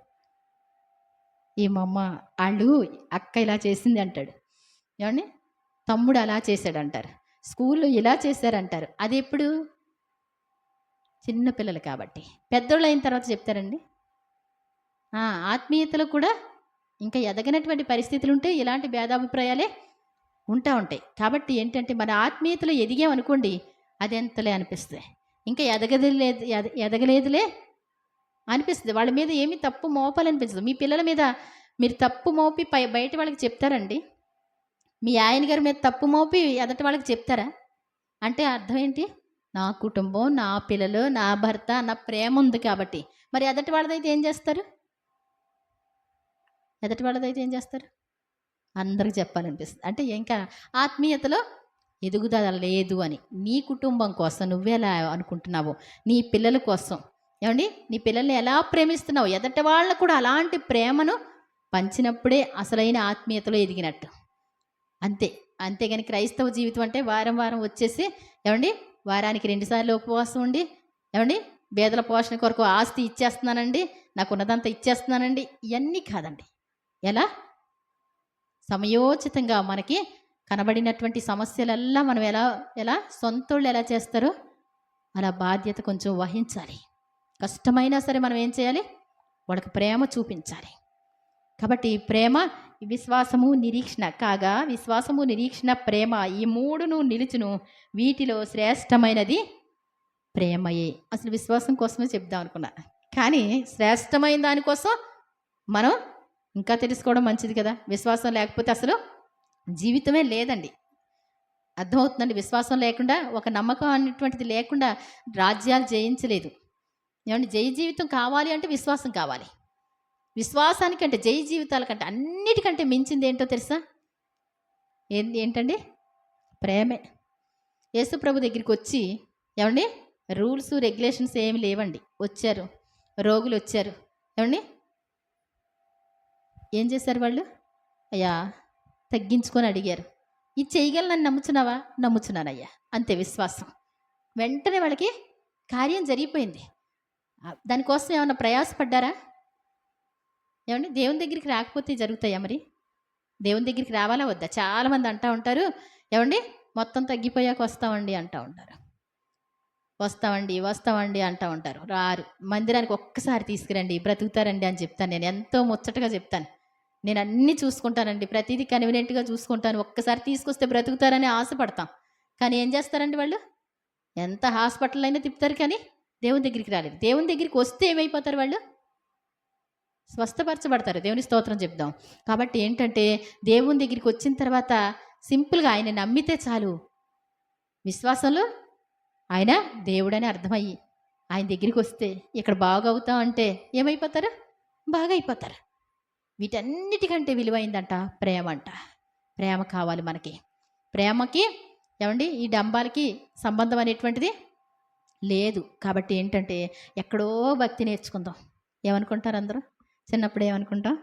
ఈ మా అమ్మ వాళ్ళు అక్క ఇలా చేసింది అంటాడు. ఏమండి? తమ్ముడు అలా చేశాడు అంటారు. స్కూల్లో ఇలా చేశారంటారు. అది ఎప్పుడు? చిన్న పిల్లలు కాబట్టి. పెద్దోళ్ళు అయిన తర్వాత చెప్తారండి. ఆత్మీయతలో కూడా ఇంకా ఎదగనటువంటి పరిస్థితులు ఉంటే ఇలాంటి భేదాభిప్రాయాలే ఉంటాయి. కాబట్టి ఏంటంటే మన ఆత్మీయతలో ఎదిగామనుకోండి, అది ఎంతలే అనిపిస్తుంది. ఇంకా ఎదగలేదులే అనిపిస్తుంది. వాళ్ళ మీద ఏమి తప్పు మోపాలనిపించదు. మీ పిల్లల మీద మీరు తప్పు మోపి బయట వాళ్ళకి చెప్తారండి? మీ ఆయన గారి మీద తప్పు మోపి ఎదటి వాళ్ళకి చెప్తారా? అంటే అర్థం ఏంటి? నా కుటుంబం, నా పిల్లలు, నా భర్త, నా ప్రేమ ఉంది కాబట్టి. మరి ఎదటి వాళ్ళదైతే ఏం చేస్తారు? అందరికి చెప్పాలనిపిస్తుంది. అంటే ఇంకా ఆత్మీయతలో ఎదుగుదల లేదు అని. నీ కుటుంబం కోసం నువ్వెలా అనుకుంటున్నావో, నీ పిల్లల కోసం, ఏమండి, నీ పిల్లల్ని ఎలా ప్రేమిస్తున్నావు, ఎదటి వాళ్ళకు కూడా అలాంటి ప్రేమను పంచినప్పుడే అసలైన ఆత్మీయతలో ఎదిగినట్టు. అంతేగాని క్రైస్తవ జీవితం అంటే వారం వచ్చేసి, ఏమండి, వారానికి 2 సార్లు ఉపవాసం ఉండి, ఏమండి, పేదల పోషణ కొరకు ఆస్తి ఇచ్చేస్తున్నానండి, నాకు ఉన్నదంతా ఇచ్చేస్తున్నానండి, ఇవన్నీ కాదండి. ఎలా? సమయోచితంగా మనకి కనబడినటువంటి సమస్యలల్లా మనం ఎలా సొంతోళ్ళు ఎలా చేస్తారో అలా బాధ్యత కొంచెం వహించాలి. కష్టమైనా సరే మనం ఏం చేయాలి? వాళ్ళకి ప్రేమ చూపించాలి. కాబట్టి ప్రేమ, విశ్వాసము, నిరీక్షణ కాగా, విశ్వాసము, నిరీక్షణ, ప్రేమ, ఈ 3ను నిలుచును, వీటిలో శ్రేష్టమైనది ప్రేమయే. అసలు విశ్వాసం కోసమే చెప్దాం అనుకున్నా, కానీ శ్రేష్టమైన దానికోసం మనం ఇంకా తెలుసుకోవడం మంచిది కదా. విశ్వాసం లేకపోతే అసలు జీవితమే లేదండి. అర్థమవుతుందండి? విశ్వాసం లేకుండా, ఒక నమ్మకం అనేటువంటిది లేకుండా రాజ్యాలు జయించలేదు. ఏమంటే జయ జీవితం కావాలి అంటే విశ్వాసం కావాలి. విశ్వాసానికంటే, జయ జీవితాల కంటే, అన్నిటికంటే మించింది ఏంటో తెలుసా? ఏంటండి? ప్రేమే. యేసు ప్రభు దగ్గరికి వచ్చి, ఏమండి, రూల్స్ రెగ్యులేషన్స్ ఏమి లేవండి. వచ్చారు, రోగులు వచ్చారు, ఏమండి, ఏం చేశారు వాళ్ళు? అయ్యా తగ్గించుకొని అడిగారు. ఇది చేయగలనని నమ్ముచున్నావా? నమ్ముచున్నానయ్యా. అంతే విశ్వాసం. వెంటనే వాళ్ళకి కార్యం జరిగిపోయింది. దానికోసం ఏమన్నా ప్రయాసపడ్డారా? ఏమండి, దేవుని దగ్గరికి రాకపోతే జరుగుతాయా? మరి దేవుని దగ్గరికి రావాలా వద్దా? చాలామంది అంటూ ఉంటారు, ఏమండి, మొత్తం తగ్గిపోయాక వస్తామండి అంటూ ఉంటారు. వస్తామండి అంటూ ఉంటారు. రారు. మందిరానికి ఒక్కసారి తీసుకురండి, బ్రతుకుతారండి అని చెప్తాను. నేను ఎంతో ముచ్చటగా చెప్తాను. నేను అన్నీ చూసుకుంటానండి, ప్రతిదీ కన్వీనియంట్గా చూసుకుంటాను. ఒక్కసారి తీసుకొస్తే బ్రతుకుతారని ఆశపడతాం. కానీ ఏం చేస్తారండి వాళ్ళు? ఎంత హాస్పిటల్ అయినా తిప్పుతారు, కానీ దేవుని దగ్గరికి రాలేదు. దేవుని దగ్గరికి వస్తే ఏమైపోతారు వాళ్ళు? స్వస్థపరచబడతారు. దేవుని స్తోత్రం చెప్దాం. కాబట్టి ఏంటంటే, దేవుని దగ్గరికి వచ్చిన తర్వాత సింపుల్గా ఆయన నమ్మితే చాలు, విశ్వాసంలో ఆయన దేవుడని అర్థమయ్యి ఆయన దగ్గరికి వస్తే ఇక్కడ బాగవుతాం అంటే ఏమైపోతారు? బాగా అయిపోతారు. వీటన్నిటికంటే విలువైందంట ప్రేమ అంట. ప్రేమ కావాలి మనకి. ప్రేమకి ఏమండి ఈ డంబాలకి సంబంధం అనేటువంటిది లేదు. కాబట్టి ఏంటంటే ఎక్కడో భక్తి నేర్చుకుందాం. ఏమనుకుంటారు అందరూ? చిన్నప్పుడు ఏమనుకుంటాం?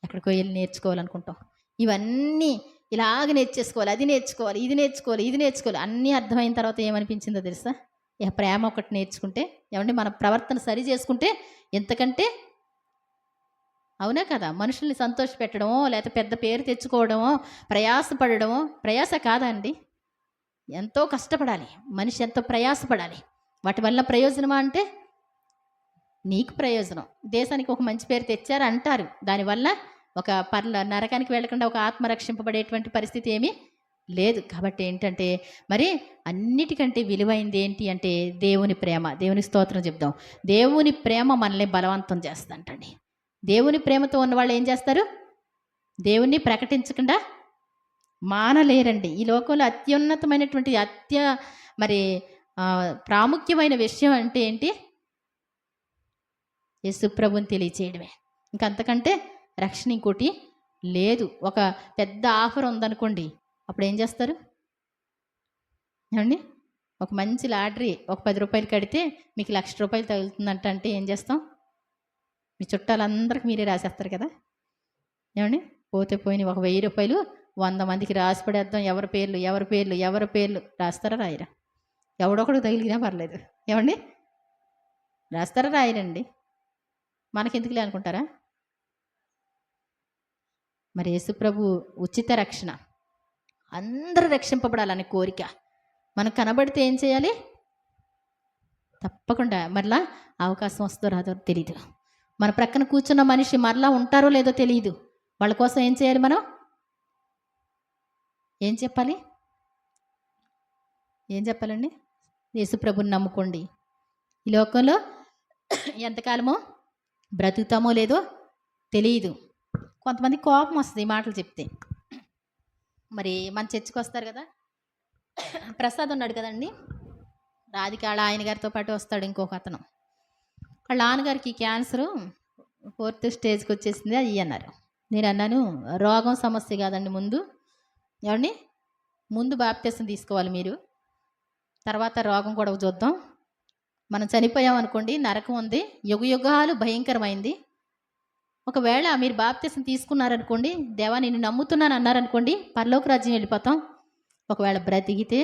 ఎక్కడికో వెళ్ళి నేర్చుకోవాలనుకుంటాం. ఇవన్నీ ఇలాగ నేర్చేసుకోవాలి, అది నేర్చుకోవాలి, ఇది నేర్చుకోవాలి, ఇది నేర్చుకోవాలి. అన్నీ అర్థమైన తర్వాత ఏమనిపించిందో తెలుసా? ఇక ప్రేమ ఒకటి నేర్చుకుంటే ఏమండి మన ప్రవర్తన సరి చేసుకుంటే ఎంతకంటే, అవునా కదా? మనుషుల్ని సంతోషపెట్టడమో లేకపోతే పెద్ద పేరు తెచ్చుకోవడమో ప్రయాసపడడమో, ప్రయాస కాదా అండి? ఎంతో కష్టపడాలి మనిషి, ఎంతో ప్రయాసపడాలి. వాటి వల్ల ప్రయోజనమా అంటే నీకు ప్రయోజనం, దేశానికి ఒక మంచి పేరు తెచ్చారు అంటారు. దానివల్ల ఒక నరకానికి వెళ్ళకుండా ఒక ఆత్మ రక్షింపబడేటువంటి పరిస్థితి ఏమీ లేదు. కాబట్టి ఏంటంటే మరి అన్నిటికంటే విలువైంది ఏంటి అంటే దేవుని ప్రేమ. దేవుని స్తోత్రం చెప్దాం. దేవుని ప్రేమ మనల్ని బలవంతం చేస్తుంటండి. దేవుని ప్రేమతో ఉన్నవాళ్ళు ఏం చేస్తారు? దేవుణ్ణి ప్రకటించకుండా మానలేరండి. ఈ లోకంలో అత్యున్నతమైనటువంటి మరి ప్రాముఖ్యమైన విషయం అంటే ఏంటి? యేసు ప్రభుని తెలియచేయడమే. ఇంకంతకంటే రక్షణ ఇంకోటి లేదు. ఒక పెద్ద ఆఫర్ ఉందనుకోండి, అప్పుడు ఏం చేస్తారు ఏమండి? ఒక మంచి లాటరీ ఒక 10 రూపాయలు కడితే మీకు ₹1,00,000 తగులుతుందంట అంటే ఏం చేస్తాం? మీ చుట్టాలందరికీ మీరే రాసేస్తారు కదా ఏమండి? పోతే పోయిన ఒక ₹1000 100 మందికి రాసి పడేద్దాం. ఎవరి పేర్లు రాస్తారా రాయరా? ఎవడొకడు తగిలినా పర్లేదు. ఏమండి? రాస్తారా రాయరండి? మనకెందుకులే అనుకుంటారా? మరి యేసుప్రభు ఉచిత రక్షణ, అందరూ రక్షింపబడాలనే కోరిక మనకు కనబడితే ఏం చేయాలి? తప్పకుండా మరలా అవకాశం వస్తుందో రాదో తెలియదు. మన ప్రక్కన కూర్చున్న మనిషి మరలా ఉంటారో లేదో తెలియదు. వాళ్ళ కోసం ఏం చేయాలి? మనం ఏం చెప్పాలి? ఏం చెప్పాలండి? యేసుప్రభుని నమ్ముకోండి. ఈ లోకంలో ఎంతకాలమో బ్రతుకుతామో లేదో తెలియదు. కొంతమంది కోపం వస్తుంది ఈ మాటలు చెప్తే. మరి మన చర్చికి వస్తారు కదా, ప్రసాద్ ఉన్నాడు కదండి, రాధికాళ్ళ ఆయన గారితో పాటు వస్తాడు ఇంకొక అతను. వాళ్ళ నాన్నగారికి క్యాన్సరు 4th స్టేజ్కి వచ్చేసింది అది అన్నారు. నేను అన్నాను రోగం సమస్య కాదండి, ముందు ఏమండి ముందు బాప్తిసం తీసుకోవాలి మీరు, తర్వాత రోగం కూడా చూద్దాం. మనం చనిపోయామనుకోండి నరకం ఉంది, యుగాలు భయంకరమైంది. ఒకవేళ మీరు బాప్తిసం తీసుకున్నారనుకోండి, దేవా నేను నమ్ముతున్నాను అన్నారనుకోండి, పరలోక రాజ్యం వెళ్ళిపోతాం. ఒకవేళ బ్రతికితే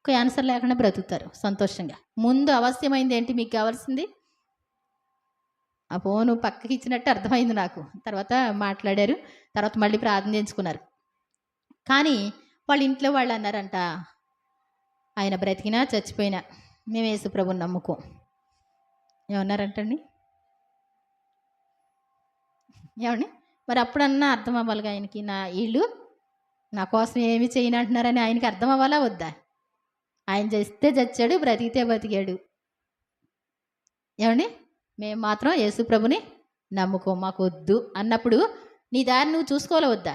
క్యాన్సర్ లేకుండా బ్రతుకుతారు సంతోషంగా. ముందు అవశ్యమైంది ఏంటి? మీకు కావాల్సింది ఆ ఫోను పక్కకి ఇచ్చినట్టు అర్థమైంది నాకు. తర్వాత మాట్లాడారు, తర్వాత మళ్ళీ ప్రార్థన చేయించుకున్నారు. కానీ వాళ్ళ ఇంట్లో వాళ్ళు అన్నారంట, ఆయన బ్రతికినా చచ్చిపోయినా మేము యేసు ప్రభుని నమ్ముకోం. ఏమన్నారంటండి? ఏమండి? మరి అప్పుడన్నా అర్థం అవ్వాలిగా ఆయనకి, వీళ్ళు నా కోసం ఏమి చేయనంటున్నారని ఆయనకి అర్థం అవ్వాలా వద్దా? ఆయన చేస్తే చచ్చాడు, బ్రతికితే బతికాడు. ఏమండి? మేము మాత్రం యేసు ప్రభుని నమ్ముకో, మాకు వద్దు అన్నప్పుడు నీ దారి నువ్వు చూసుకోవాలా వద్దా?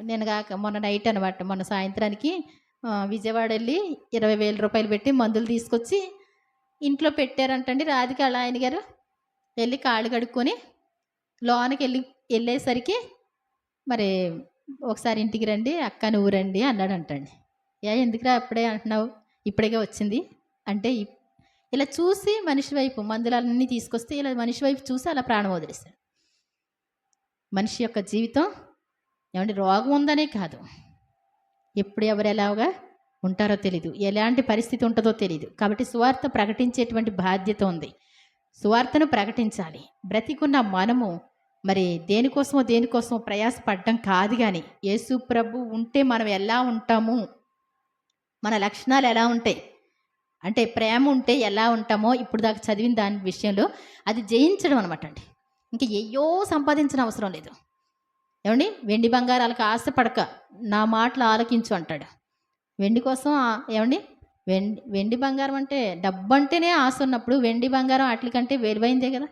నేను కాక మొన్న నైట్ అనమాట, మొన్న సాయంత్రానికి విజయవాడ వెళ్ళి 20,000 రూపాయలు పెట్టి మందులు తీసుకొచ్చి ఇంట్లో పెట్టారంటండి. రాధికాళ్ళ ఆయన గారు వెళ్ళి కాళ్ళు కడుక్కొని లోనకి వెళ్ళేసరికి మరి ఒకసారి ఇంటికి రండి అక్క, నువ్వు రండి అన్నాడంటండి. ఎందుకురా అప్పుడే అంటున్నావు, ఇప్పుడేగా వచ్చింది అంటే, ఇలా చూసి మనిషి వైపు మందులన్నీ తీసుకొస్తే ఇలా మనిషి వైపు చూసి అలా ప్రాణం వదిలేస్తాడు. మనిషి యొక్క జీవితం ఏమంటే రోగం ఉందనే కాదు, ఎప్పుడు ఎవరు ఎలాగా ఉంటారో తెలీదు, ఎలాంటి పరిస్థితి ఉంటుందో తెలీదు. కాబట్టి సువార్త ప్రకటించేటువంటి బాధ్యత ఉంది. సువార్తను ప్రకటించాలి. బ్రతికున్న మనము మరి దేనికోసమో ప్రయాసపడడం కాదు, కానీ యేసు ప్రభు ఉంటే మనం ఎలా ఉంటాము, మన లక్షణాలు ఎలా ఉంటాయి అంటే, ప్రేమ ఉంటే ఎలా ఉంటామో ఇప్పుడు దాకా చదివిన దాని విషయంలో అది జయించడం అనమాట అండి. ఇంక ఏయో సంపాదించిన అవసరం లేదు. ఏమండి? వెండి బంగారాలకు ఆశపడక నా మాటలు ఆలకించు అంటాడు. వెండి కోసం ఏమండి వెండి బంగారం అంటే డబ్బు అంటేనే ఆశ ఉన్నప్పుడు వెండి బంగారం వాటికంటే విలువైందే కదా.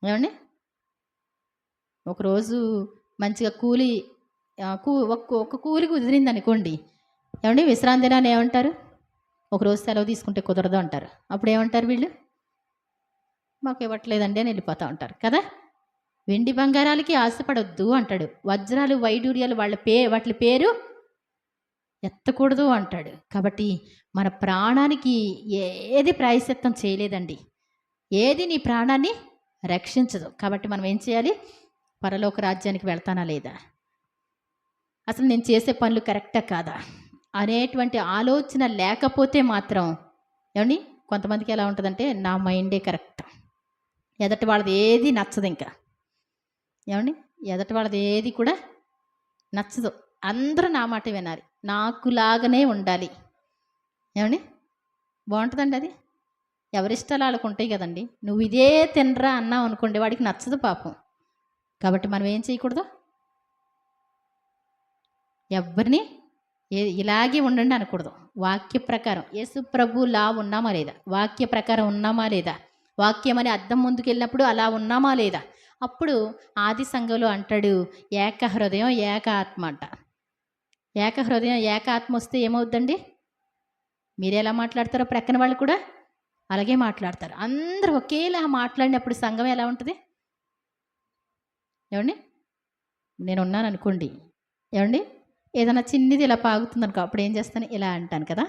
ఏమండి? ఒకరోజు మంచిగా కూలి ఒక్క కూలి కుదిరింది అనుకోండి, ఏమండి విశ్రాంతి దినాన్ని ఏమంటారు? ఒకరోజు సెలవు తీసుకుంటే కుదరదు అంటారు. అప్పుడు ఏమంటారు వీళ్ళు? మాకు ఇవ్వట్లేదండి అని వెళ్ళిపోతూ ఉంటారు కదా. వెండి బంగారాలకి ఆశపడొద్దు అంటాడు. వజ్రాలు వైడూర్యాలు వాటి పేరు ఎత్తకూడదు అంటాడు. కాబట్టి మన ప్రాణానికి ఏది ప్రాయశ్చిత్తం చేయలేదండి. ఏది నీ ప్రాణాన్ని రక్షించదు. కాబట్టి మనం ఏం చేయాలి? పరలోక రాజ్యానికి వెళ్తానా లేదా, అసలు నేను చేసే పనులు కరెక్టా కాదా అనేటువంటి ఆలోచన లేకపోతే మాత్రం, ఏమండి కొంతమందికి ఎలా ఉంటుందంటే నా మైండే కరెక్ట్, ఎదటి వాళ్ళది ఏది నచ్చదు, ఇంకా ఏమండి ఎదటి వాళ్ళది ఏది కూడా నచ్చదు, అందరూ నా మాట వినాలి, నాకులాగానే ఉండాలి. ఏమండి బాగుంటుందండి అది. ఎవరిష్టాలు వాళ్ళకు ఉంటాయి కదండి. నువ్వు ఇదే తినరా అన్నావు అనుకోండి, వాడికి నచ్చదు పాపం. కాబట్టి మనం ఏం చేయకూడదు? ఎవరిని ఇలాగే ఉండండి అనకూడదు. వాక్య ప్రకారం యేసు ప్రభులా ఉన్నామా లేదా, వాక్య ప్రకారం ఉన్నామా లేదా, వాక్యం అని అద్దం ముందుకు వెళ్ళినప్పుడు అలా ఉన్నామా లేదా. అప్పుడు ఆది సంఘంలో అంటాడు ఏక హృదయం ఏక ఆత్మ అంట. ఏక హృదయం ఏక ఆత్మ వస్తే ఏమవుద్దండి? మీరు ఎలా మాట్లాడతారో ప్రక్కన వాళ్ళు కూడా అలాగే మాట్లాడతారు. అందరూ ఒకేలా మాట్లాడినప్పుడు సంఘం ఎలా ఉంటుంది? ఏమండి నేను ఉన్నాను అనుకోండి, ఏమండి ఏదైనా చిన్నది ఇలా పాగుతుంది అనుకో, అప్పుడు ఏం చేస్తాను? ఇలా అంటాను కదా.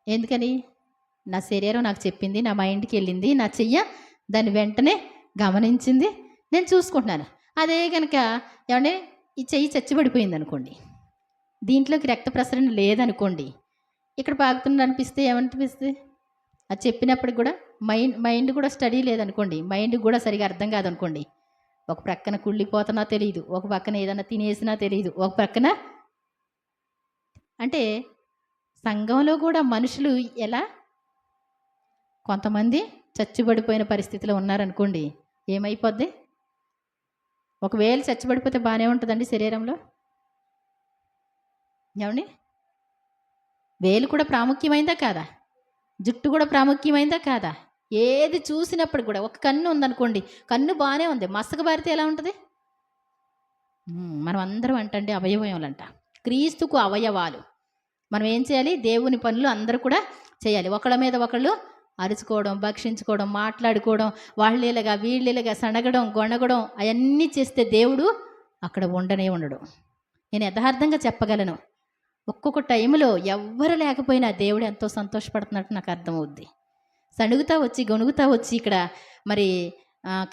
ఎందుకని? నా శరీరం నాకు చెప్పింది, నా మైండ్కి వెళ్ళింది, నా చెయ్య దాన్ని వెంటనే గమనించింది, నేను చూసుకుంటున్నాను. అదే కనుక ఏమంటే ఈ చెయ్యి చచ్చిపడిపోయింది అనుకోండి, దీంట్లోకి రక్త ప్రసరణ లేదనుకోండి, ఇక్కడ పాగుతుంది అనిపిస్తే ఏమనిపిస్తుంది? అది చెప్పినప్పుడు కూడా మైండ్ కూడా స్టడీ లేదనుకోండి, మైండ్కి కూడా సరిగా అర్థం కాదనుకోండి, ఒక ప్రక్కన కుళ్ళిపోతున్నా తెలియదు, ఒక పక్కన ఏదైనా తినేసినా తెలియదు, ఒక ప్రక్కన అంటే సంఘంలో కూడా మనుషులు ఎలా కొంతమంది చచ్చుబడిపోయిన పరిస్థితిలో ఉన్నారనుకోండి, ఏమైపోద్ది? ఒకవేళ చచ్చుబడిపోతే బాగానే ఉంటుందండి శరీరంలో. ఏమండి వేలు కూడా ప్రాముఖ్యమైందా కాదా? జుట్టు కూడా ప్రాముఖ్యమైందా కాదా? ఏది చూసినప్పుడు కూడా, ఒక కన్ను ఉందనుకోండి, కన్ను బాగానే ఉంది, మసక బారితే ఎలా ఉంటుంది? మనం అందరం అంటండి అవయవములంట, క్రీస్తుకు అవయవాలు. మనం ఏం చేయాలి? దేవుని పనులు అందరూ కూడా చేయాలి. ఒకళ్ళ మీద ఒకళ్ళు అరుచుకోవడం, భక్షించుకోవడం, మాట్లాడుకోవడం, వాళ్ళేలాగా వీళ్ళేలాగా సనగడం, గొణగడం అవన్నీ చేస్తే దేవుడు అక్కడ ఉండడు. నేను యథార్థంగా చెప్పగలను, ఒక్కొక్క టైంలో ఎవ్వరు లేకపోయినా దేవుడు ఎంతో సంతోషపడుతున్నట్టు నాకు అర్థమవుద్ది. సణుగుతా వచ్చి గొణుగుతా వచ్చి ఇక్కడ మరి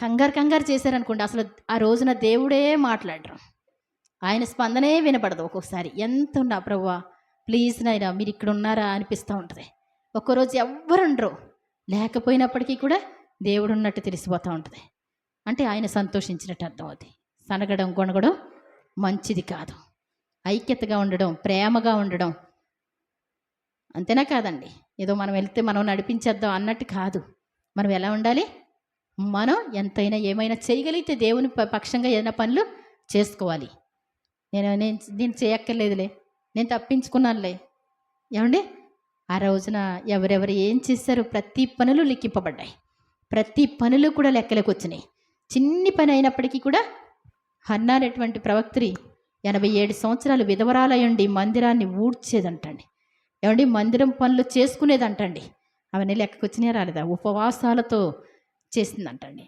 కంగారు చేశారనుకోండి, అసలు ఆ రోజున దేవుడే మాట్లాడరు, ఆయన స్పందనే వినపడదు. ఒక్కొక్కసారి ఎంత ఉన్నా ప్రభువా ప్లీజ్ నాయనా మీరు ఇక్కడ ఉన్నారా అనిపిస్తూ ఉంటుంది. ఒక్కరోజు ఎవ్వరుండరు, లేకపోయినప్పటికీ కూడా దేవుడు ఉన్నట్టు తెలిసిపోతూ ఉంటుంది. అంటే ఆయన సంతోషించినట్టు అర్థం అవుతుంది. సనగడం గొనగడం మంచిది కాదు. ఐక్యతగా ఉండడం, ప్రేమగా ఉండడం, అంతేనా కాదండి? ఏదో మనం వెళ్తే మనం నడిపించేద్దాం అన్నట్టు కాదు. మనం ఎలా ఉండాలి? మనం ఎంతైనా ఏమైనా చేయగలిగితే దేవుని పక్షంగా ఏదైనా పనులు చేసుకోవాలి. నేను చేయక్కర్లేదులే, నేను తప్పించుకున్నానులే. ఏమండి ఆ రోజున ఎవరెవరు ఏం చేశారు? ప్రతి పనులు లెక్కింపబడ్డాయి, ప్రతి పనులు కూడా లెక్కలకు వచ్చినాయి. చిన్ని పని అయినప్పటికీ కూడా హన్నానటువంటి ప్రవక్త్రి 87 సంవత్సరాలు విధవరాలయండి మందిరాన్ని ఊడ్చేదంటండి. ఏమండి మందిరం పనులు చేసుకునేదంటండి. అవన్నీ లెక్కకు వచ్చినాయా రాలేదా? ఉపవాసాలతో చేసిందంటండి.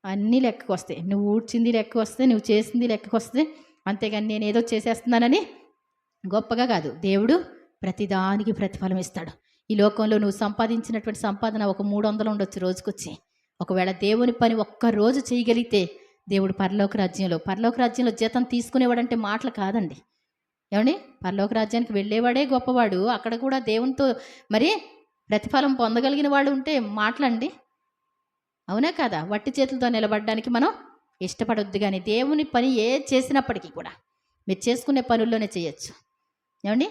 అన్నీ లెక్కకు వస్తాయి. నువ్వు ఊడ్చింది లెక్క వస్తే, నువ్వు చేసింది లెక్కకు వస్తే, అంతేగాని నేను ఏదో చేసేస్తున్నానని గొప్పగా కాదు. దేవుడు ప్రతిదానికి ప్రతిఫలం ఇస్తాడు. ఈ లోకంలో నువ్వు సంపాదించినటువంటి సంపాదన ఒక 300 ఉండొచ్చు రోజుకొచ్చి. ఒకవేళ దేవుని పని ఒక్కరోజు చేయగలిగితే దేవుడు పరలోక రాజ్యంలో జీతం తీసుకునేవాడంటే మాటలు కాదండి. ఏమండి పరలోక రాజ్యానికి వెళ్ళేవాడే గొప్పవాడు. అక్కడ కూడా దేవునితో మరి ప్రతిఫలం పొందగలిగిన వాళ్ళు ఉంటే మాటలండి, అవునా కాదా? వట్టి చేతులతో నిలబడడానికి మనం ఇష్టపడొద్దు. కానీ దేవుని పని ఏ చేసినప్పటికీ కూడా మీరు చేసుకునే పనుల్లోనే చేయొచ్చు. ఏమండి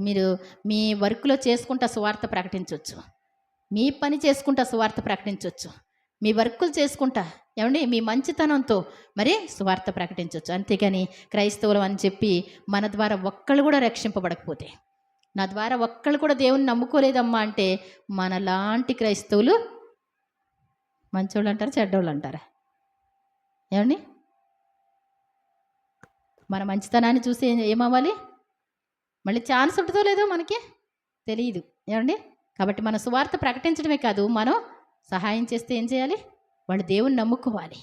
మీరు మీ వర్క్లో చేసుకుంటా సువార్త ప్రకటించవచ్చు, మీ పని చేసుకుంటా సువార్త ప్రకటించవచ్చు, మీ వర్కులు చేసుకుంటా ఏమండి మీ మంచితనంతో మరి సువార్త ప్రకటించవచ్చు. అంతేకాని క్రైస్తవులం అని చెప్పి మన ద్వారా ఒక్కళ్ళు కూడా రక్షింపబడకపోతే, నా ద్వారా ఒక్కళ్ళు కూడా దేవుని నమ్ముకోలేదమ్మా అంటే మనలాంటి క్రైస్తవులు మంచోళ్ళు అంటారా చెడ్డోళ్ళు అంటారా? ఏమండి మన మంచితనాన్ని చూసి ఏమవ్వాలి? మళ్ళీ ఛాన్స్ ఉంటుందో లేదో మనకి తెలియదు. ఏమండి? కాబట్టి మన సువార్త ప్రకటించడమే కాదు, మనం సహాయం చేస్తే ఏం చేయాలి? వాళ్ళు దేవుణ్ణి నమ్ముకోవాలి.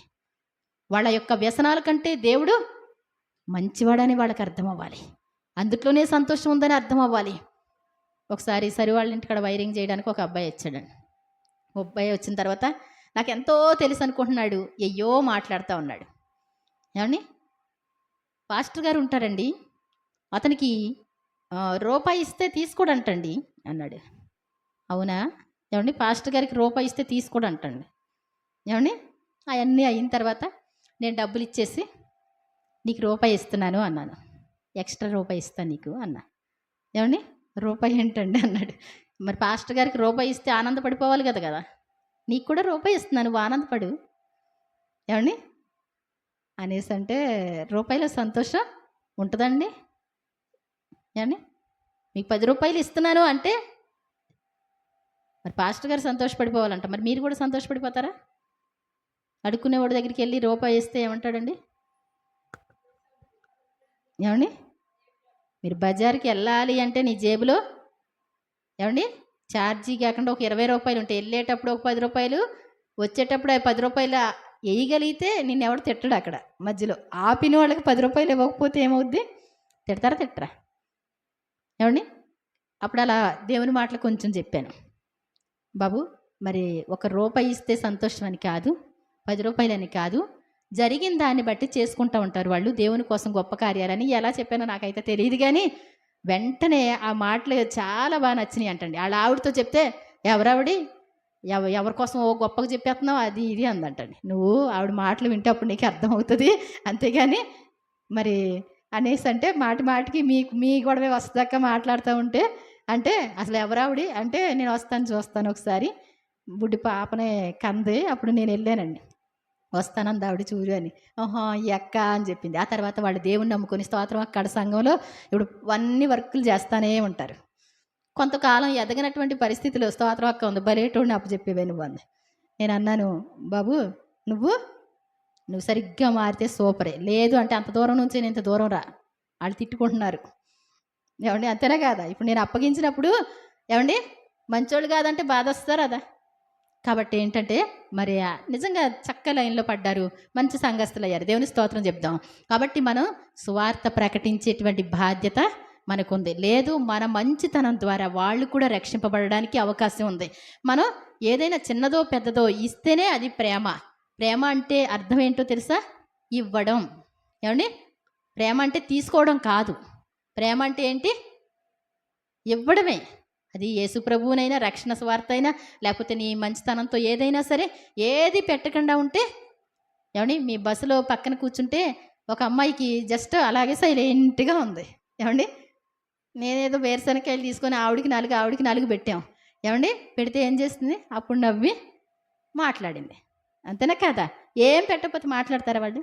వాళ్ళ యొక్క వ్యసనాల కంటే దేవుడు మంచివాడని వాళ్ళకి అర్థం అవ్వాలి. అందుట్లోనే సంతోషం ఉందని అర్థం అవ్వాలి. ఒకసారి సరి వాళ్ళ ఇంటికాడ వైరింగ్ చేయడానికి ఒక అబ్బాయి వచ్చాడండి. అబ్బాయి వచ్చిన తర్వాత నాకు ఎంతో తెలుసు అనుకుంటున్నాడు, అయ్యో మాట్లాడుతూ ఉన్నాడు. ఏమండి? పాస్టర్ గారు ఉంటారండి, అతనికి రూపాయి ఇస్తే తీసుకోడంటండి అన్నాడు. అవునా? ఏమండి? పాస్టర్ గారికి రూపాయి ఇస్తే తీసుకోడంటండి. ఏమండి? అవన్నీ అయిన తర్వాత నేను డబ్బులు ఇచ్చేసి నీకు రూపాయి ఇస్తున్నాను అన్నాను. ఎక్స్ట్రా రూపాయి ఇస్తాను నీకు అన్నా. ఏమండి? రూపాయి ఏంటండి అన్నాడు. మరి పాస్టర్ గారికి రూపాయి ఇస్తే ఆనందపడిపోవాలి కదా. నీకు కూడా రూపాయి ఇస్తున్నాను, నువ్వు ఆనందపడు. ఏమండి? అనేసి అంటే రూపాయల సంతోషం ఉంటుందండి. ఏమండి? మీకు 10 రూపాయలు ఇస్తున్నాను అంటే మరి పాస్టర్ గారు సంతోషపడిపోవాలంట. మరి మీరు కూడా సంతోషపడిపోతారా? అడుక్కునేవాడి దగ్గరికి వెళ్ళి రూపాయి ఇస్తే ఏమంటాడండి? ఏమండి? మీరు బజార్కి వెళ్ళాలి అంటే నీ జేబులో ఏమండి ఛార్జీ కాకుండా ఒక 20 రూపాయలు ఉంటాయి. వెళ్ళేటప్పుడు ఒక 10 రూపాయలు, వచ్చేటప్పుడు ఆ 10 రూపాయలు వేయగలిగితే నిన్ను ఎవడు తిట్టడు. అక్కడ మధ్యలో ఆపిన వాళ్ళకి 10 రూపాయలు ఇవ్వకపోతే ఏమవుద్ది? తిడతారా తిట్టరా? ఏమండి? అప్పుడు అలా దేవుని మాటలు కొంచెం చెప్పాను. బాబు, మరి ఒక రూపాయి ఇస్తే సంతోషం అని కాదు, 10 రూపాయలని కాదు, జరిగిన దాన్ని బట్టి చేసుకుంటూ ఉంటారు వాళ్ళు దేవుని కోసం గొప్ప కార్యాలని. ఎలా చెప్పానో నాకైతే తెలియదు, కానీ వెంటనే ఆ మాటలు చాలా బాగా నచ్చినాయి అంటండి. వాళ్ళ ఆవిడతో చెప్తే ఎవరావిడి ఎవరి కోసం ఓ గొప్పగా చెప్పేస్తున్నావు అది ఇది అందంటండి. నువ్వు ఆవిడ మాటలు వింటే అప్పుడు నీకు అర్థమవుతుంది, అంతేగాని మరి అనేసి అంటే మాటికి మీ గొడవే వస్తాక మాట్లాడుతూ ఉంటే అంటే అసలు ఎవరావిడి అంటే నేను వస్తాను చూస్తాను ఒకసారి బుడ్డి పాపనే కంది అప్పుడు నేను వెళ్ళానండి. వస్తానంది ఆవిడ చూడు అని. ఓహో ఈ అక్క అని చెప్పింది. ఆ తర్వాత వాళ్ళు దేవుణ్ణి నమ్ముకొని స్తోత్రం అక్కడ సంఘంలో ఇప్పుడు అన్ని వర్కులు చేస్తానే ఉంటారు. కొంతకాలం ఎదగనటువంటి పరిస్థితిలో స్తోత్రం అక్క ఉంది, బలేటోడిని అప్పచెప్పేవే నువ్వు అంది. నేను అన్నాను, బాబు నువ్వు సరిగ్గా మారితే సూపరే, లేదు అంటే అంత దూరం నుంచి నేను ఇంత దూరం రా. వాళ్ళు తిట్టుకుంటున్నారు. ఏమండి? అంతేనా కాదా? ఇప్పుడు నేను అప్పగించినప్పుడు ఏమండి మంచోళ్ళు కాదంటే బాధ వస్తారు అదా. కాబట్టి ఏంటంటే మరి నిజంగా చక్క లైన్లో పడ్డారు, మంచి సంఘస్థులు అయ్యారు. దేవుని స్తోత్రం చెప్దాం. కాబట్టి మనం సువార్త ప్రకటించేటువంటి బాధ్యత మనకుంది. లేదు మన మంచితనం ద్వారా వాళ్ళు కూడా రక్షింపబడడానికి అవకాశం ఉంది. మనం ఏదైనా చిన్నదో పెద్దదో ఇస్తేనే అది ప్రేమ. ప్రేమ అంటే అర్థం ఏంటో తెలుసా? ఇవ్వడం. ఏమండి? ప్రేమ అంటే తీసుకోవడం కాదు. ప్రేమ అంటే ఏంటి? ఇవ్వడమే. అది యేసు ప్రభువునైనా, రక్షణ స్వార్థ అయినా, లేకపోతే నీ మంచితనంతో ఏదైనా సరే, ఏది పెట్టకుండా ఉంటే ఏమండి మీ బస్సులో పక్కన కూర్చుంటే ఒక అమ్మాయికి జస్ట్ అలాగే సైలెంట్గా ఉంది. ఏమండి? నేనేదో వేరుశనకాయలు తీసుకొని ఆవిడికి 4 పెట్టాం. ఏమండి? పెడితే ఏం చేస్తుంది? అప్పుడు నవ్వి మాట్లాడింది. అంతేనా కదా? ఏం పెట్టకపోతే మాట్లాడతారా వాళ్ళు?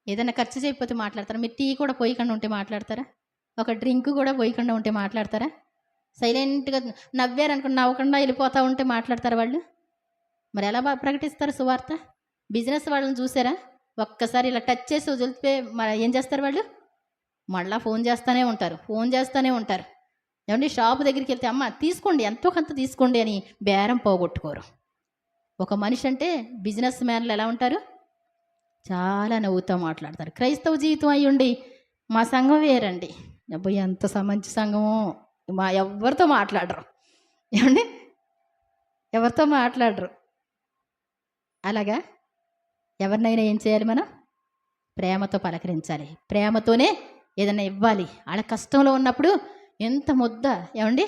ఏదైనా ఖర్చు చేయకపోతే మాట్లాడతారా? మీరు టీ కూడా పోయకుండా ఉంటే మాట్లాడతారా? ఒక డ్రింక్ కూడా పోయకుండా ఉంటే మాట్లాడతారా? సైలెంట్గా నవ్వారనుకుని నవ్వకుండా వెళ్ళిపోతూ ఉంటే మాట్లాడతారు వాళ్ళు? మరి ఎలా ప్రకటిస్తారు సువార్త? బిజినెస్ వాళ్ళని చూసారా? ఒక్కసారి ఇలా టచ్ చేసి వదిలితే ఏం చేస్తారు వాళ్ళు? మళ్ళీ ఫోన్ చేస్తూనే ఉంటారు. ఏమండి? షాపు దగ్గరికి వెళ్తే అమ్మ తీసుకోండి, ఎంతో కొంత తీసుకోండి అని బేరం పోగొట్టుకోరు. ఒక మనిషి అంటే బిజినెస్ మ్యాన్లు ఎలా ఉంటారు? చాలా నవ్వుతూ మాట్లాడతారు. క్రైస్తవ జీవితం అయ్యుండి మా సంఘం వేరండి. అబ్బాయి ఎంత మంచి సంఘమో, ఎవరితో మాట్లాడరు. ఏమండి? ఎవరితో మాట్లాడరు. అలాగా ఎవరినైనా ఏం చేయాలి? మనం ప్రేమతో పలకరించాలి, ప్రేమతోనే ఏదైనా ఇవ్వాలి. వాళ్ళ కష్టంలో ఉన్నప్పుడు ఎంత ముద్ద. ఏమండి?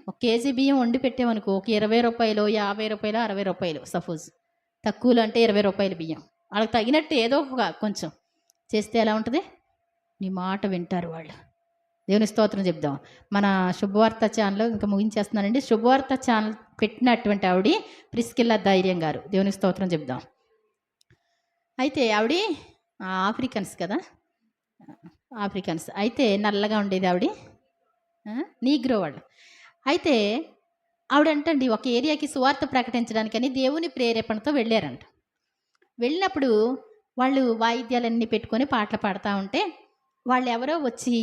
ఒక కేజీ బియ్యం వండి పెట్టామనుకో, ఒక 20 రూపాయలు, 50 రూపాయలు, 60 రూపాయలు, సపోజ్ తక్కువలో అంటే 20 రూపాయలు బియ్యం, వాళ్ళకి తగినట్టు ఏదో ఒక కొంచెం చేస్తే ఎలా ఉంటుంది? నీ మాట వింటారు వాళ్ళు. దేవుని స్తోత్రం చెప్దాం. మన శుభవార్త ఛానల్ ఇంకా ముగించేస్తున్నానండి. శుభవార్త ఛానల్ పెట్టినటువంటి ఆవిడ ప్రిస్కిల్లా ధైర్యం గారు. దేవుని స్తోత్రం చెప్దాం. అయితే ఆవిడ ఆఫ్రికన్స్ కదా, ఆఫ్రికన్స్ అయితే నల్లగా ఉండేది ఆవిడ, నీగ్రో వాళ్ళు. అయితే ఆవిడంటండి ఒక ఏరియాకి సువార్త ప్రకటించడానికని దేవుని ప్రేరేపణతో వెళ్ళారంట. వెళ్ళినప్పుడు వాళ్ళు వాయిద్యాలన్నీ పెట్టుకొని పాటలు పాడుతూ ఉంటే వాళ్ళెవరో వచ్చి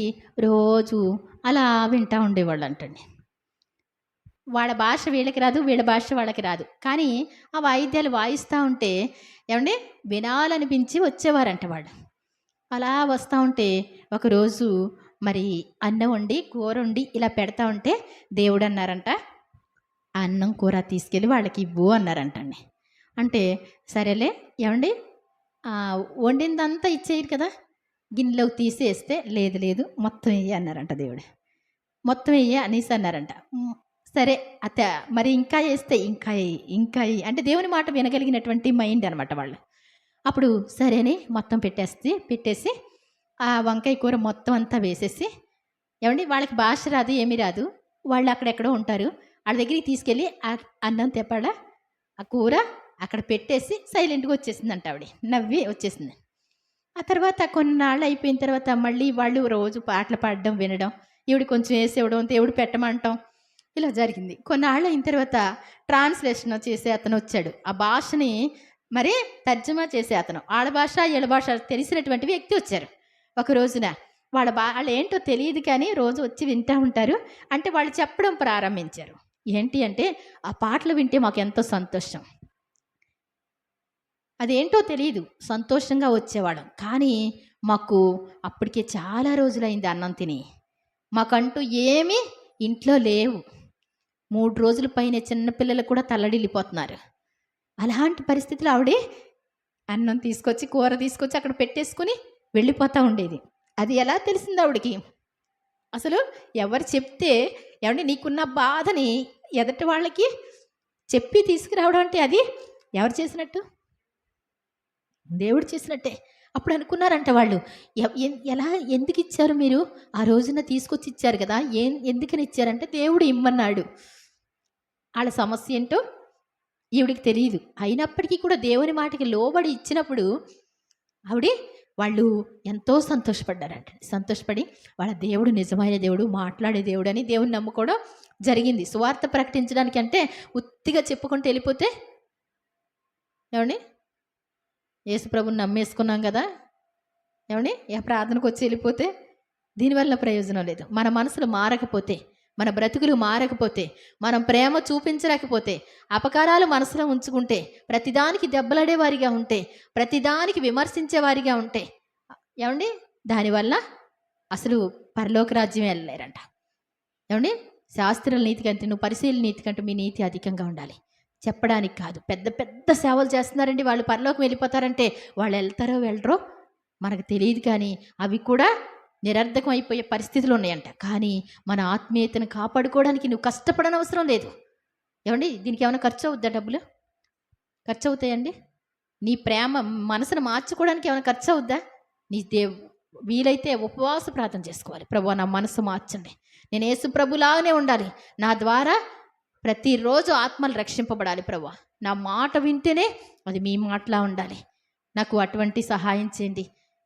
రోజు అలా వింటూ ఉండేవాళ్ళంటండి. వాళ్ళ భాష వీళ్ళకి రాదు, వీళ్ళ భాష వాళ్ళకి రాదు. కానీ ఆ వాయిద్యాలు వాయిస్తా ఉంటే ఏవండీ వినాలనిపించి వచ్చేవారంట వాళ్ళు. అలా వస్తా ఉంటే ఒకరోజు మరి అన్నం వండి, కూర వండి ఇలా పెడతా ఉంటే దేవుడన్నారంట, "ఆ అన్నం, కూర తీసుకెళ్ళి వాళ్ళకివ్వు" అన్నారంటండి. అంటే సరేలే ఏవండీ వండిందంతా ఇచ్చేయరు కదా! గిన్నెలోకి తీసేస్తే, "లేదు లేదు మొత్తం ఎయ్యి" అన్నారంట దేవుడు. మొత్తం ఎయ్యి అనేసి అన్నారంట. సరే అత్త మరి ఇంకా ఏస్తే, "ఇంకా ఎయ్యి, ఇంకా ఎయ్యి" అంటే దేవుని మాట వినగలిగినటువంటి మైండ్ అనమాట వాళ్ళు. అప్పుడు సరే అని మొత్తం పెట్టేసి ఆ వంకాయ కూర మొత్తం అంతా వేసేసి ఏవండీ వాళ్ళకి భాష రాదు, ఏమీ రాదు. వాళ్ళు అక్కడెక్కడో ఉంటారు. ఆళ్ళ దగ్గరికి తీసుకెళ్ళి అన్నం తెప్పాడ, ఆ కూర అక్కడ పెట్టేసి సైలెంట్‌గా వచ్చేసిందంట ఆవిడ. నవ్వి వచ్చేసింది. ఆ తర్వాత కొన్నాళ్ళు అయిపోయిన తర్వాత మళ్ళీ వాళ్ళు రోజు పాటలు పాడడం, వినడం. ఈవిడ కొంచెం ఏసివ్వడం, దేవుడు పెట్టమంటం. ఇలా జరిగింది. కొన్నాళ్ళు అయిన తర్వాత ట్రాన్స్‌లేషన్ చేసే అతనొచ్చాడు. ఆ భాషని మరి తర్జుమా చేసే అతను. ఆళ్ళ భాష, ఈళ్ళ భాష తెలిసినటువంటి వ్యక్తి వచ్చారు. ఒక రోజున ఆళ్ళేంటో తెలీదు కానీ రోజు వచ్చి వింటా ఉంటారు. అంటే వాళ్ళు చెప్పడం ప్రారంభించారు. ఏంటి అంటే, "ఆ పాటలు వింటే మాకెంతో సంతోషం." అదేంటో తెలీదు. సంతోషంగా వచ్చేవాళ్ళం. కానీ మాకు అప్పటికే చాలా రోజులైంది అన్నం తిని. మాకంటూ ఏమీ ఇంట్లో లేవు. 3 రోజుల పైనే చిన్న పిల్లలు కూడా తల్లడిల్లిపోతున్నారు. అలాంటి పరిస్థితిలో ఆవిడ అన్నం తీసుకొచ్చి, కూర తీసుకొచ్చి అక్కడ పెట్టేసుకొని వెళ్ళిపోతా ఉండేది. అది ఎలా తెలిసింది ఆవిడకి? అసలు ఎవరు చెప్తే ఏవండీ నీకున్న బాధని ఎదుటి వాళ్ళకి చెప్పి తీసుకురావడం అంటే అది ఎవరు చేసినట్టు? దేవుడు చేసినట్టే. అప్పుడు అనుకున్నారంట వాళ్ళు, ఎలా ఎందుకిచ్చారు మీరు? ఆ రోజున తీసుకొచ్చి ఇచ్చారు కదా! ఎందుకని ఇచ్చారంటే దేవుడు ఇమ్మన్నాడు. ఆళ్ళ సమస్య ఏంటో ఈవిడికి తెలీదు. అయినప్పటికీ కూడా దేవుని మాటకి లోబడి ఇచ్చినప్పుడు వాళ్ళు ఎంతో సంతోషపడ్డారంట. సంతోషపడి వాళ్ళ దేవుడు నిజమైన దేవుడు, మాట్లాడే దేవుడని దేవుడిని నమ్ముకోవడం జరిగింది. సువార్త ప్రకటించడానికి అంటే ఉత్తిగా చెప్పుకుంటూ వెళ్ళిపోతే ఏవండీ యేసుప్రభుని నమ్మేసుకున్నాం కదా! ఏవండీ ప్రార్థనకొచ్చి వెళ్ళిపోతే దీనివల్ల ప్రయోజనం లేదు. మన మనసులు మారకపోతే, మన బ్రతుకులు మారకపోతే, మనం ప్రేమ చూపించలేకపోతే, అపకారాలు మనసులో ఉంచుకుంటే, ప్రతిదానికి దెబ్బలాడేవారిగా ఉంటే, ప్రతిదానికి విమర్శించేవారిగా ఉంటే ఏవండీ దానివల్ల అసలు పరలోక రాజ్యమే వెళ్ళలేరంట. ఏవండీ శాస్త్రుల నీతి కంటే, నువ్వు పరిశీలన నీతి కంటే మీ నీతి అధికంగా ఉండాలి. చెప్పడానికి కాదు. పెద్ద పెద్ద సేవలు చేస్తున్నారండి. వాళ్ళు పరలోకం వెళ్ళిపోతారంటే వాళ్ళు వెళ్తారో వెళ్ళరో మనకు తెలియదు కానీ అవి కూడా నిరర్ధకం అయిపోయే పరిస్థితులు ఉన్నాయంట. కానీ మన ఆత్మీయతను కాపాడుకోవడానికి నువ్వు కష్టపడనవసరం లేదు. ఏవండీ దీనికి ఏమైనా ఖర్చు అవుద్దా డబ్బులు? ఖర్చు అవుతాయండి? నీ ప్రేమ మనసును మార్చుకోవడానికి ఏమైనా ఖర్చు అవుద్దా? నీ వీలైతే ఉపవాస ప్రార్థన చేసుకోవాలి. ప్రభువా నా మనసు మార్చండి. నేను యేసు ప్రభులాగానే ఉండాలి. నా ద్వారా ప్రతిరోజు ఆత్మలు రక్షింపబడాలి ప్రభువా. నా మాట వింటేనే అది మీ మాటలా ఉండాలి. నాకు అటువంటి సహాయం చేయండి.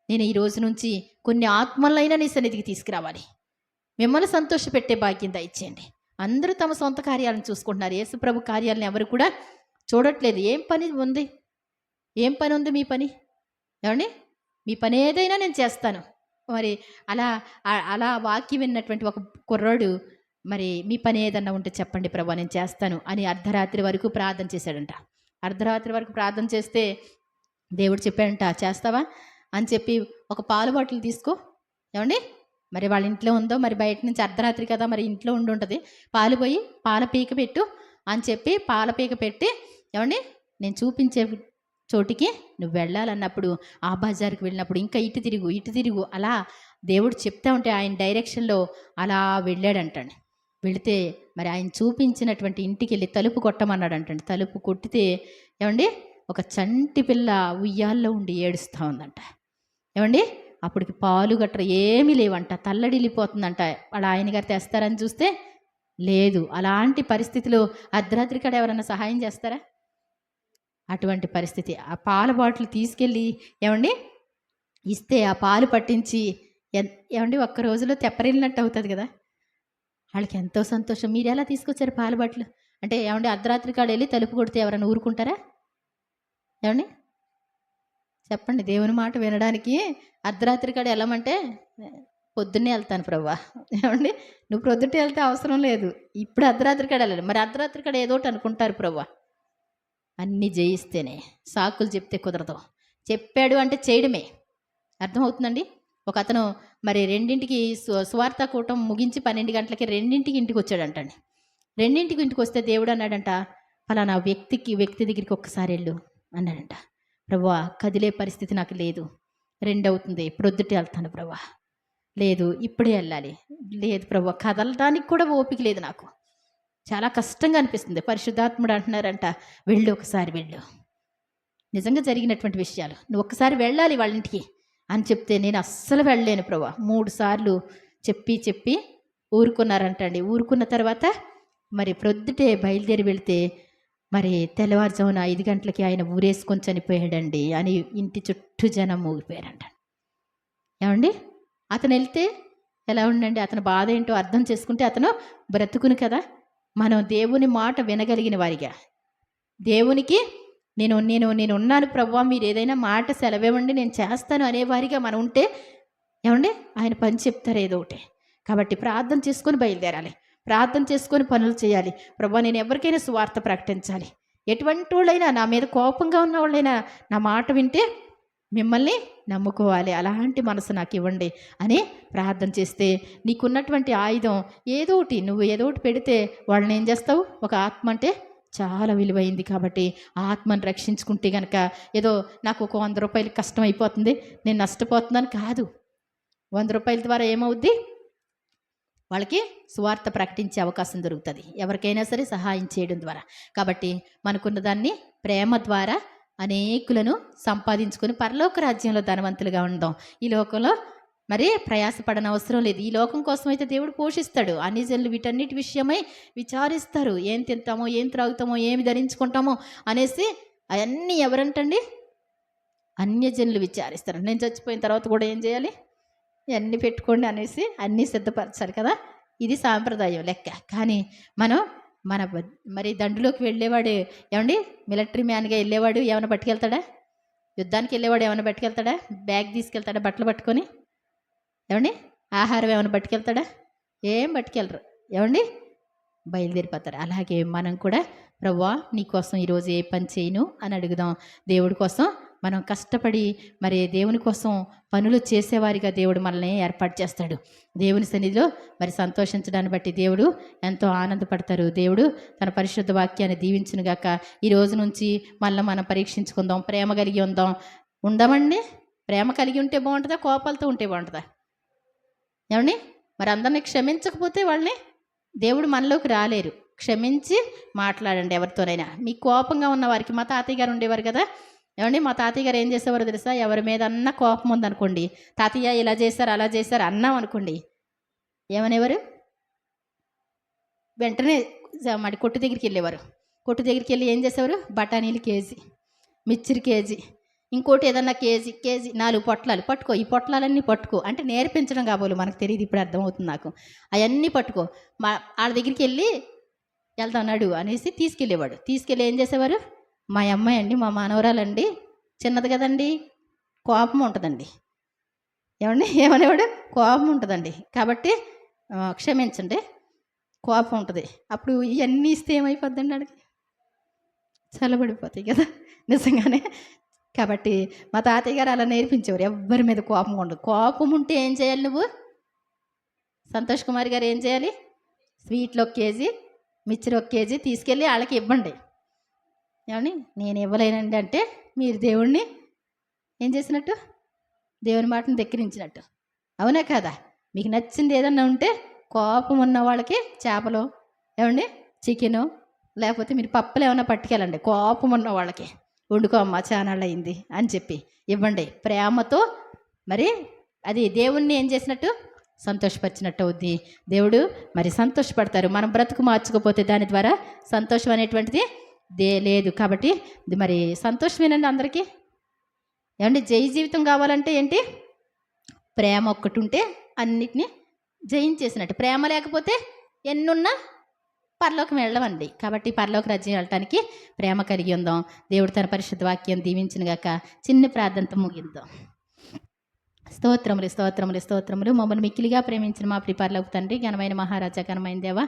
నేను ఈ రోజు నుంచి కొన్ని ఆత్మలైనా నీ సన్నిధికి తీసుకురావాలి. మిమ్మల్ని సంతోషపెట్టే భాగ్యం దయచేయండి. అందరూ తమ సొంత కార్యాలను చూసుకుంటున్నారు. యేసు ప్రభు కార్యాలను ఎవరు కూడా చూడట్లేదు. ఏం పని ఉంది? ఏం పని ఉంది మీ పని? ఏమండి మీ పని ఏదైనా నేను చేస్తాను. మరి అలా అలా వాక్యం విన్నటువంటి ఒక కుర్రాడు మరి మీ పని ఏదన్నా ఉంటే చెప్పండి ప్రభువా నేను చేస్తాను అని అర్ధరాత్రి వరకు ప్రార్థన చేశాడంట. అర్ధరాత్రి వరకు ప్రార్థన చేస్తే దేవుడు చెప్పాడంట, చేస్తావా అని చెప్పి ఒక పాలు బాటిల్ తీసుకో. ఏమండి మరి వాళ్ళ ఇంట్లో ఉందో మరి బయట నుంచి అర్ధరాత్రి కదా మరి ఇంట్లో ఉంటుంది. పాలు పోయి పాల పీక పెట్టు అని చెప్పి పాల పీక పెట్టి ఏమండి నేను చూపించే చోటికి నువ్వు వెళ్ళాలన్నప్పుడు ఆ బజార్కి వెళ్ళినప్పుడు ఇంకా ఇటు తిరుగు అలా దేవుడు చెప్తా ఉంటే ఆయన డైరెక్షన్లో అలా వెళ్ళాడంటండి. వెళితే మరి ఆయన చూపించినటువంటి ఇంటికి వెళ్ళి తలుపు కొట్టమన్నాడంటండి. తలుపు కొట్టితే ఏమండి ఒక చంటి పిల్ల ఉయ్యాల్లో ఉండి ఏడుస్తూ ఉందంట. ఏమండి అప్పటికి పాలు గట్ర ఏమీ లేవంట. తల్లడిల్లిపోతుందంట. వాళ్ళ ఆయన గారు తెస్తారని చూస్తే లేదు. అలాంటి పరిస్థితిలో అర్ధరాత్రి కాడ ఎవరైనా సహాయం చేస్తారా? అటువంటి పరిస్థితి. ఆ పాల బాటిల్ తీసుకెళ్ళి ఏమండి ఇస్తే ఆ పాలు పట్టించి ఏమండి ఒక్క రోజులో తెప్పరిల్లినట్టు అవుతుంది కదా! వాళ్ళకి ఎంతో సంతోషం. మీరు ఎలా తీసుకొచ్చారు పాల బాటిల్? అంటే ఏమండి అర్ధరాత్రి కాడ వెళ్ళి తలుపు కొడితే ఎవరైనా ఊరుకుంటారా? ఏమండి చెప్పండి. దేవుని మాట వినడానికి అర్ధరాత్రి కాడ వెళ్ళమంటే పొద్దున్నే వెళ్తాను ప్రభువా. ఏమండి? నువ్వు ప్రొద్దుటే వెళ్తే అవసరం లేదు. ఇప్పుడు అర్ధరాత్రి కాడ వెళ్ళాలి. మరి అర్ధరాత్రి కాడ ఏదో ఒకటి అనుకుంటారు ప్రభువా. అన్నీ జయిస్తేనే. సాకులు చెప్తే కుదరదు. చెప్పాడు అంటే చేయడమే. అర్థమవుతుందండి? ఒక అతను మరి 2ంటికి సువార్త కూటం ముగించి 12 గంటలకి 2ంటికి ఇంటికి వచ్చాడంటండి. 2ంటికి ఇంటికి వస్తే దేవుడు అన్నాడంట, ఫలానా వ్యక్తి దగ్గరికి ఒక్కసారి వెళ్ళు అన్నాడంట. ప్రభువా, కదిలే పరిస్థితి నాకు లేదు. 2 అవుతుంది, ప్రొద్దుటే వెళ్తాను ప్రభువా. లేదు, ఇప్పుడే వెళ్ళాలి. లేదు ప్రభువా, కదలడానికి కూడా ఓపిక లేదు నాకు. చాలా కష్టంగా అనిపిస్తుంది. పరిశుద్ధాత్ముడు అంటున్నారంట, వెళ్ళు, ఒకసారి వెళ్ళు. నిజంగా జరిగినటువంటి విషయాలు. నువ్వు ఒక్కసారి వెళ్ళాలి వాళ్ళ ఇంటికి అని చెప్తే, నేను అస్సలు వెళ్ళలేను ప్రభువా. 3 సార్లు చెప్పి ఊరుకున్నారంటండి. ఊరుకున్న తర్వాత మరి ప్రొద్దుటే బయలుదేరి వెళ్తే మరి తెల్లవారుజామున 5 గంటలకి ఆయన ఊరేసుకొని చనిపోయాడండి అని ఇంటి చుట్టూ జనం ఊగిపోయారంట. ఏమండి? అతను వెళ్తే ఎలా ఉండండి? అతని బాధ ఏంటో అర్థం చేసుకుంటే అతను బ్రతుకును కదా. మనం దేవుని మాట వినగలిగిన వారిగా, దేవునికి నేను నేను నేను ఉన్నాను ప్రభువా, మీరు ఏదైనా మాట సెలవివ్వండి, నేను చేస్తాను అనేవారిగా మనం ఉంటే, ఏమండి, ఆయన పని చెప్తారు ఏదో ఒకటి. కాబట్టి ప్రార్థన చేసుకొని బయలుదేరాలి. ప్రార్థన చేసుకొని పనులు చేయాలి. ప్రభువా, నేను ఎవరికైనా సువార్త ప్రకటించాలి. ఎటువంటి వాళ్ళైనా, నా మీద కోపంగా ఉన్న వాళ్ళైనా నా మాట వింటే మిమ్మల్ని నమ్ముకోవాలి. అలాంటి మనసు నాకు ఇవ్వండి అని ప్రార్థన చేస్తే, నీకున్నటువంటి ఆయుధం ఏదో ఒకటి, నువ్వు ఏదో ఒకటి పెడితే వాళ్ళని ఏం చేస్తావు? ఒక ఆత్మ అంటే చాలా విలువైంది. కాబట్టి ఆత్మను రక్షించుకుంటే కనుక, ఏదో నాకు ఒక 100 రూపాయలు కష్టం అయిపోతుంది, నేను నష్టపోతున్నాను కాదు. 100 రూపాయల ద్వారా ఏమవుద్ది? వాళ్ళకి సువార్త ప్రకటించే అవకాశం దొరుకుతుంది. ఎవరికైనా సరే సహాయం చేయడం ద్వారా. కాబట్టి మనకున్న దాన్ని ప్రేమ ద్వారా అనేకులను సంపాదించుకొని పరలోక రాజ్యంలో ధనవంతులుగా ఉందాం. ఈ లోకంలో మరి ప్రయాసపడని అవసరం లేదు. ఈ లోకం కోసం అయితే దేవుడు పోషిస్తాడు. అన్ని జనులు వీటన్నిటి విషయమై విచారిస్తారు. ఏం తింటామో, ఏం త్రాగుతామో, ఏమి ధరించుకుంటామో అనేసి అవన్నీ ఎవరంటండి? అన్యజనులు విచారిస్తారు. నేను చచ్చిపోయిన తర్వాత కూడా ఏం చేయాలి? ఇవన్నీ పెట్టుకోండి అనేసి అన్నీ సిద్ధపరచాలి కదా. ఇది సాంప్రదాయం లెక్క. కానీ మనం మరి దండులోకి వెళ్ళేవాడు, ఏమండి, మిలిటరీ మ్యాన్గా వెళ్ళేవాడు ఏమైనా పట్టుకెళ్తాడా? యుద్ధానికి వెళ్ళేవాడు ఏమైనా పట్టుకెళ్తాడా? బ్యాగ్ తీసుకెళ్తాడా? బట్టలు పట్టుకొని? ఏమండి, ఆహారం ఏమైనా పట్టుకెళ్తాడా? ఏం పట్టుకెళ్ళరు. ఏమండి, బయలుదేరిపోతారు. అలాగే మనం కూడా, ప్రభువా, నీకోసం ఈరోజు ఏ పని చేయను అని అడుగుదాం. దేవుడి కోసం మనం కష్టపడి మరి దేవుని కోసం పనులు చేసేవారిగా దేవుడు మనల్ని ఏర్పాటు చేస్తాడు. దేవుని సన్నిధిలో మరి సంతోషించడాన్ని బట్టి దేవుడు ఎంతో ఆనందపడతారు. దేవుడు తన పరిశుద్ధ వాక్యాన్ని దీవించునుగాక. ఈ రోజు నుంచి మళ్ళీ మనం పరీక్షించుకుందాం. ప్రేమ కలిగి ఉండమండి. ప్రేమ కలిగి ఉంటే బాగుంటుందా? కోపాలతో ఉంటే బాగుంటుందా? ఏమండి? మరి అందరినీ క్షమించకపోతే వాళ్ళని దేవుడు మనలోకి రాలేరు. క్షమించి మాట్లాడండి ఎవరితోనైనా. మీకు కోపంగా ఉన్న వారికి, మా తాతయ్య గారు ఉండేవారు కదా. ఏమండి, మా తాతయ్య గారు ఏం చేసేవారో తెలుసా? ఎవరి మీద అన్నా కోపం ఉందనుకోండి, తాతయ్య ఇలా చేశారు, అలా చేశారు అన్నాం అనుకోండి, ఏమనేవారు? వెంటనే మరి కొట్టు దగ్గరికి వెళ్ళేవారు. కొట్టు దగ్గరికి వెళ్ళి ఏం చేసేవారు? బఠానీలు కేజీ, మిర్చిరి కేజీ, ఇంకోటి ఏదన్నా కేజీ 4 పొట్లాలు పట్టుకో, ఈ పొట్లాలన్నీ పట్టుకో అంటే నేర్పించడం కాబోలు, మనకు తెలియదు, ఇప్పుడు అర్థమవుతుంది నాకు. అవన్నీ పట్టుకో, వాళ్ళ దగ్గరికి వెళ్ళి వెళ్తాం నడు అనేసి తీసుకెళ్ళేవాడు. తీసుకెళ్ళి ఏం చేసేవారు? మా అమ్మాయి అండి, మా మనవరాలండి, చిన్నది కదండి, కోపం ఉంటుందండి. ఏమనేవాడు? కోపం ఉంటుందండి. కాబట్టి క్షమించండి, కోపం ఉంటుంది. అప్పుడు ఇవన్నీ ఇస్తే ఏమైపోద్దండి? అడిగి చల్లబడిపోతాయి కదా నిజంగానే. కాబట్టి మా తాతయ్య గారు అలా నేర్పించేవారు. ఎవ్వరి మీద కోపం ఉండదు. కోపం ఉంటే ఏం చేయాలి నువ్వు? సంతోష్ కుమార్ గారు ఏం చేయాలి? స్వీట్లు 1 కేజీ, మిక్చర్ 1 కేజీ తీసుకెళ్ళి వాళ్ళకి ఇవ్వండి. ఏమని? నేను ఇవ్వలేనండి అంటే మీరు దేవుణ్ణి ఏం చేసినట్టు? దేవుని మాటను ధిక్కరించినట్టు. అవునా కాదా? మీకు నచ్చింది ఏదన్నా ఉంటే, కోపం ఉన్న వాళ్ళకి చేపలు, ఏమండి, చికెను, లేకపోతే మీరు పప్పులు ఏమైనా పట్టుకెళ్ళండి. కోపం ఉన్న వాళ్ళకి వండుకో అమ్మ, చానాళ్ళు అయింది అని చెప్పి ఇవ్వండి. ప్రేమతో మరి అది దేవుణ్ణి ఏం చేసినట్టు? సంతోషపరిచినట్టు అవుద్ది. దేవుడు మరి సంతోషపడతారు. మనం బ్రతుకు మార్చుకోపోతే దాని ద్వారా సంతోషం అనేటువంటిది లేదు. కాబట్టి మరి సంతోషమేనండి అందరికీ. ఏమండి, జై జీవితం కావాలంటే ఏంటి? ప్రేమ ఒక్కటి ఉంటే అన్నిటినీ జయించేసినట్టు. ప్రేమ లేకపోతే ఎన్నున్నా పరలోకం వెళ్ళవండి. కాబట్టి పరలోక రాజ్యం వెళ్ళటానికి ప్రేమ కలిగి ఉందాం. దేవుడు తన పరిశుద్ధ వాక్యం దీవించునుగాక. చిన్న ప్రార్థనతో ముగిద్దాం. స్తోత్రములు స్తోత్రములు స్తోత్రములు. మమ్మల్ని మిక్కిలిగా ప్రేమించిన మా పరలోక తండ్రి, ఘనమైన మహారాజా, ఘనమైన దేవ,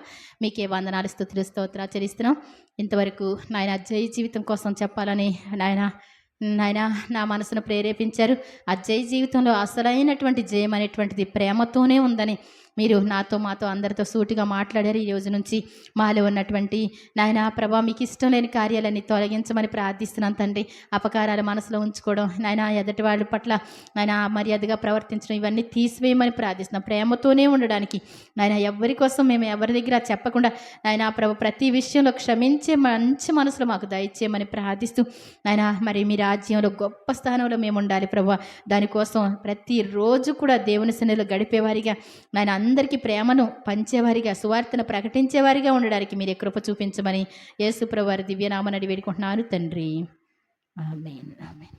మీకే వందనాలు, స్తుతులు, స్తోత్రాలు చెల్లిస్తున్నాం. ఇంతవరకు నాయన జయ జీవితం కోసం చెప్పాలని నాయన నా మనసును ప్రేరేపించారు. ఆ జయ జీవితంలో అసలైనటువంటి జయం అనేటువంటిది ప్రేమతోనే ఉందని మీరు నాతో మాతో అందరితో సూటిగా మాట్లాడారు. ఈ రోజు నుంచి మాలో ఉన్నటువంటి నాయన ప్రభా, మీకు ఇష్టం లేని కార్యాలన్నీ తొలగించమని ప్రార్థిస్తున్నాను తండ్రి. అపకారాలు మనసులో ఉంచుకోవడం, నాయన ఎదుటి వాళ్ళ పట్ల నాయన మర్యాదగా ప్రవర్తించడం, ఇవన్నీ తీసివేయమని ప్రార్థిస్తున్నాం. ప్రేమతోనే ఉండడానికి నాయన ఎవరి కోసం మేము ఎవరి దగ్గర చెప్పకుండా నాయన ప్రభు ప్రతి విషయంలో క్షమించే మంచి మనసులో మాకు దయచేయమని ప్రార్థిస్తూ నాయన మరి మీ రాజ్యంలో గొప్ప స్థానంలో మేము ఉండాలి ప్రభు. దానికోసం ప్రతిరోజు కూడా దేవుని సన్నిధిలో గడిపేవారిగా నాయన అందరికీ ప్రేమను పంచేవారిగా, సువార్తను ప్రకటించేవారిగా ఉండడానికి మీరే కృప చూపించమని యేసు ప్రభువారి దివ్యనామమున వేడుకుంటున్నాను తండ్రి. ఆమేన్ ఆమేన్.